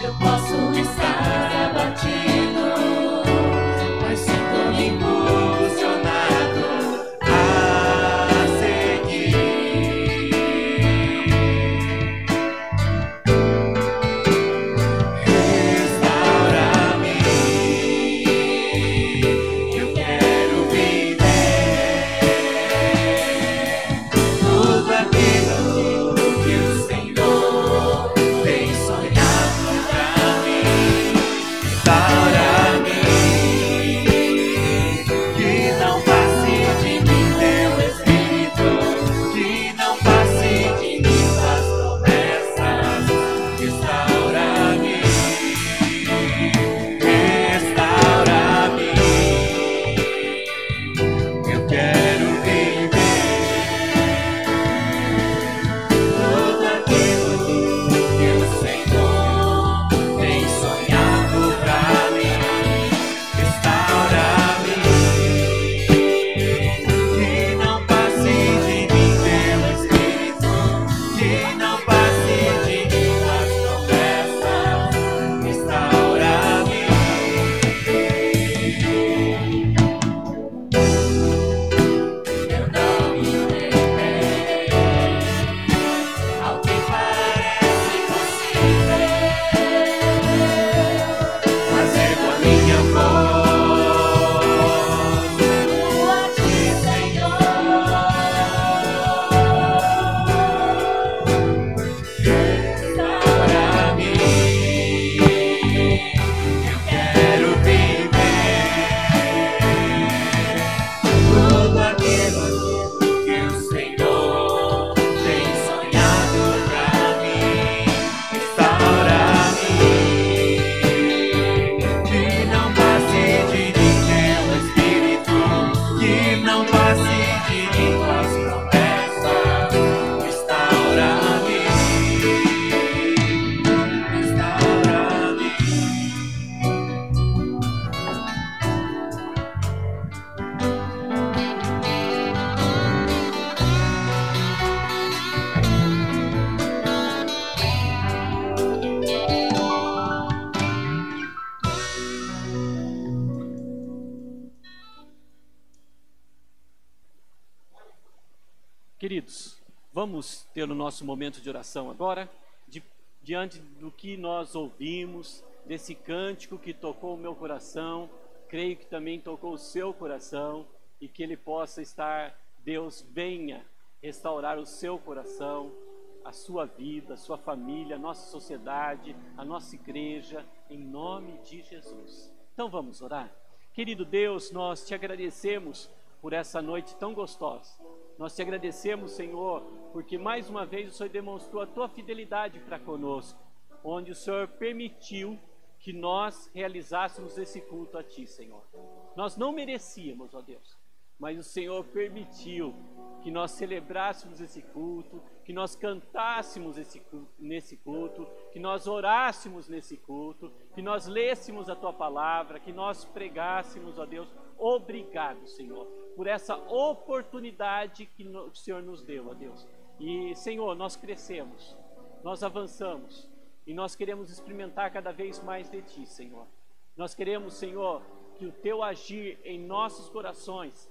Eu posso estar abatido, mas sinto-me impulsionado a seguir. Restaura-me, eu quero viver tudo aquilo que o Senhor tem sonhado pra mim. Restaura-me, que não passe de mim teu Espírito, que não passe de mim tuas promessas. Restaura-me, restaura-me, eu quero viver tudo aquilo que o Senhor tem sonhado pra mim. Restaura-me, que não passe de mim teu Espírito, que não passe de mim tuas promessas. Restaura-me, eu não entenderei ao que parece impossível, fazer com a minha voz a ti, Senhor. Restaura-me, eu quero viver tudo aquilo que o Senhor tem sonhado pra mim. Restaura-me, que não passe de mim teu Espírito, que não passe de mim tuas promessas. Restaura-me, restaura-me. Queridos, vamos ter o nosso momento de oração agora, diante do que nós ouvimos, desse cântico que tocou o meu coração, creio que também tocou o seu coração, e que ele possa estar, Deus venha restaurar o seu coração, a sua vida, a sua família, a nossa sociedade, a nossa igreja, em nome de Jesus. Então vamos orar? Querido Deus, nós te agradecemos por essa noite tão gostosa. Nós te agradecemos, Senhor, porque mais uma vez o Senhor demonstrou a tua fidelidade para conosco, onde o Senhor permitiu que nós realizássemos esse culto a ti, Senhor. Nós não merecíamos, ó Deus, mas o Senhor permitiu que que nós celebrássemos esse culto, que nós cantássemos nesse culto, que nós orássemos nesse culto, que nós lêssemos a Tua palavra, que nós pregássemos, ó Deus. Obrigado, Senhor, por essa oportunidade que o Senhor nos deu, ó Deus. E, Senhor, nós crescemos, nós avançamos e nós queremos experimentar cada vez mais de Ti, Senhor. Nós queremos, Senhor, que o Teu agir em nossos corações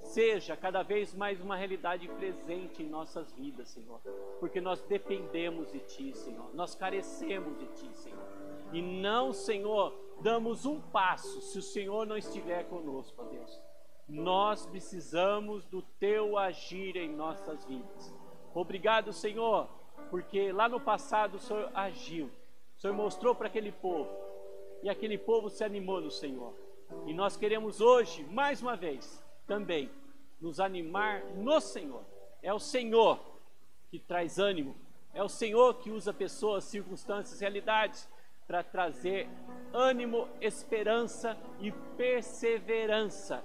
seja cada vez mais uma realidade presente em nossas vidas, Senhor. Porque nós dependemos de Ti, Senhor. Nós carecemos de Ti, Senhor. E não, Senhor, damos um passo se o Senhor não estiver conosco, ó Deus. Nós precisamos do Teu agir em nossas vidas. Obrigado, Senhor, porque lá no passado o Senhor agiu. O Senhor mostrou para aquele povo. E aquele povo se animou no Senhor. E nós queremos hoje, mais uma vez, também nos animar no Senhor. É o Senhor que traz ânimo. É o Senhor que usa pessoas, circunstâncias, realidades para trazer ânimo, esperança e perseverança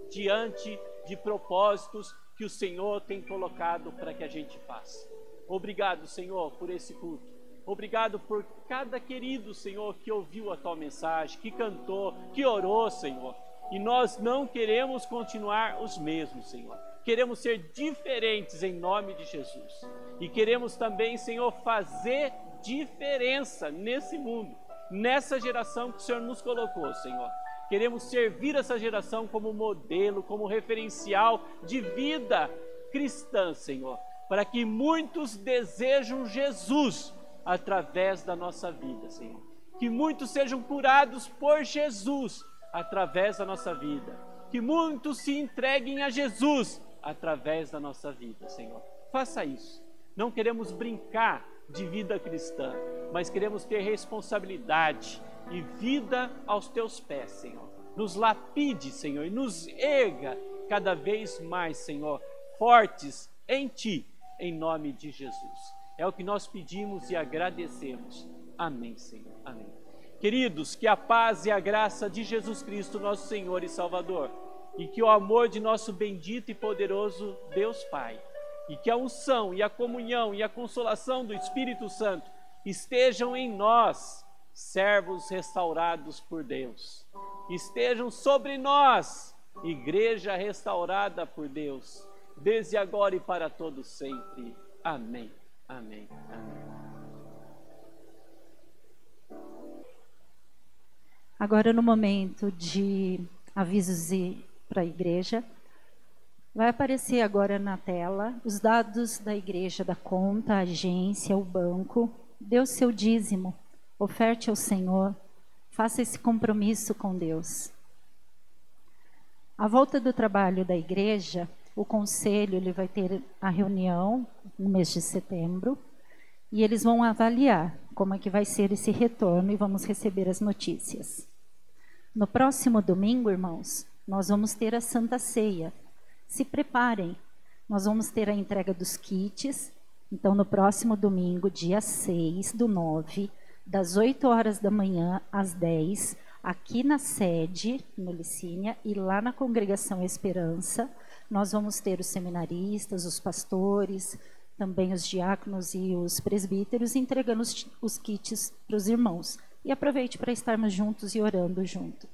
diante de propósitos que o Senhor tem colocado para que a gente faça. Obrigado, Senhor, por esse culto. Obrigado por cada querido, Senhor, que ouviu a Tua mensagem, que cantou, que orou, Senhor. E nós não queremos continuar os mesmos, Senhor. Queremos ser diferentes em nome de Jesus. E queremos também, Senhor, fazer diferença nesse mundo, nessa geração que o Senhor nos colocou, Senhor. Queremos servir essa geração como modelo, como referencial de vida cristã, Senhor, para que muitos desejam Jesus através da nossa vida, Senhor. Que muitos sejam curados por Jesus através da nossa vida. Que muitos se entreguem a Jesus através da nossa vida, Senhor. Faça isso. Não queremos brincar de vida cristã, mas queremos ter responsabilidade e vida aos Teus pés, Senhor. Nos lapide, Senhor, e nos erga cada vez mais, Senhor, fortes em Ti, em nome de Jesus. É o que nós pedimos e agradecemos. Amém, Senhor. Amém. Queridos, que a paz e a graça de Jesus Cristo, nosso Senhor e Salvador, e que o amor de nosso bendito e poderoso Deus Pai, e que a unção e a comunhão e a consolação do Espírito Santo estejam em nós, servos restaurados por Deus. Estejam sobre nós, igreja restaurada por Deus, desde agora e para todos sempre. Amém. Amém. Amém. Agora, no momento de avisos para a igreja, vai aparecer agora na tela os dados da igreja, da conta, a agência, o banco. Dê o seu dízimo, oferte ao Senhor, faça esse compromisso com Deus. À volta do trabalho da igreja, o conselho ele vai ter a reunião no mês de setembro e eles vão avaliar como é que vai ser esse retorno e vamos receber as notícias. No próximo domingo, irmãos, nós vamos ter a Santa Ceia. Se preparem, nós vamos ter a entrega dos kits. Então, no próximo domingo, dia 6/9, das 8 horas da manhã às 10, aqui na sede, no Licínia, e lá na Congregação Esperança, nós vamos ter os seminaristas, os pastores, também os diáconos e os presbíteros entregando os kits para os irmãos. E aproveite para estarmos juntos e orando junto.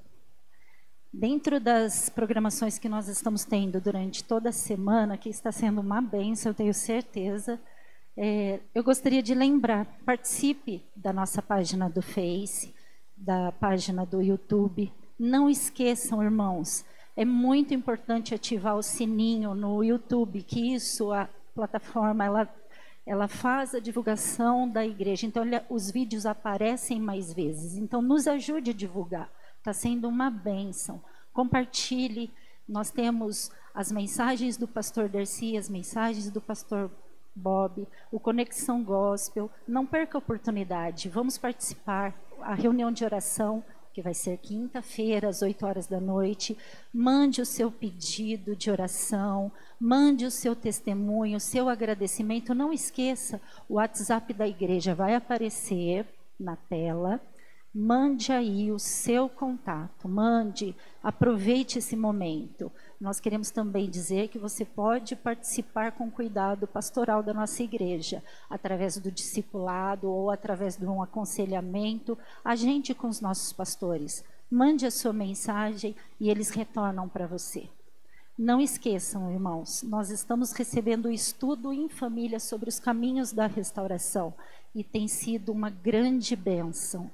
Dentro das programações que nós estamos tendo durante toda a semana, que está sendo uma bênção, eu tenho certeza, eu gostaria de lembrar, participe da nossa página do Face, da página do YouTube. Não esqueçam, irmãos, é muito importante ativar o sininho no YouTube, que isso, a plataforma, ela faz a divulgação da igreja. Então, os vídeos aparecem mais vezes. Então, nos ajude a divulgar. Está sendo uma bênção. Compartilhe. Nós temos as mensagens do pastor Darcy, as mensagens do pastor Bob, o Conexão Gospel. Não perca a oportunidade. Vamos participar. A reunião de oração, que vai ser quinta-feira, às 8 horas da noite. Mande o seu pedido de oração, mande o seu testemunho, o seu agradecimento. Não esqueça, o WhatsApp da igreja vai aparecer na tela. Mande aí o seu contato, aproveite esse momento. Nós queremos também dizer que você pode participar com cuidado pastoral da nossa igreja, através do discipulado ou através de um aconselhamento. Agende com os nossos pastores. Mande a sua mensagem e eles retornam para você. Não esqueçam, irmãos, nós estamos recebendo o estudo em família sobre os caminhos da restauração e tem sido uma grande bênção.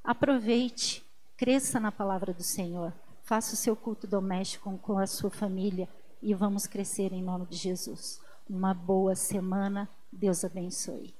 Aproveite, cresça na palavra do Senhor, faça o seu culto doméstico com a sua família e vamos crescer em nome de Jesus. Uma boa semana, Deus abençoe.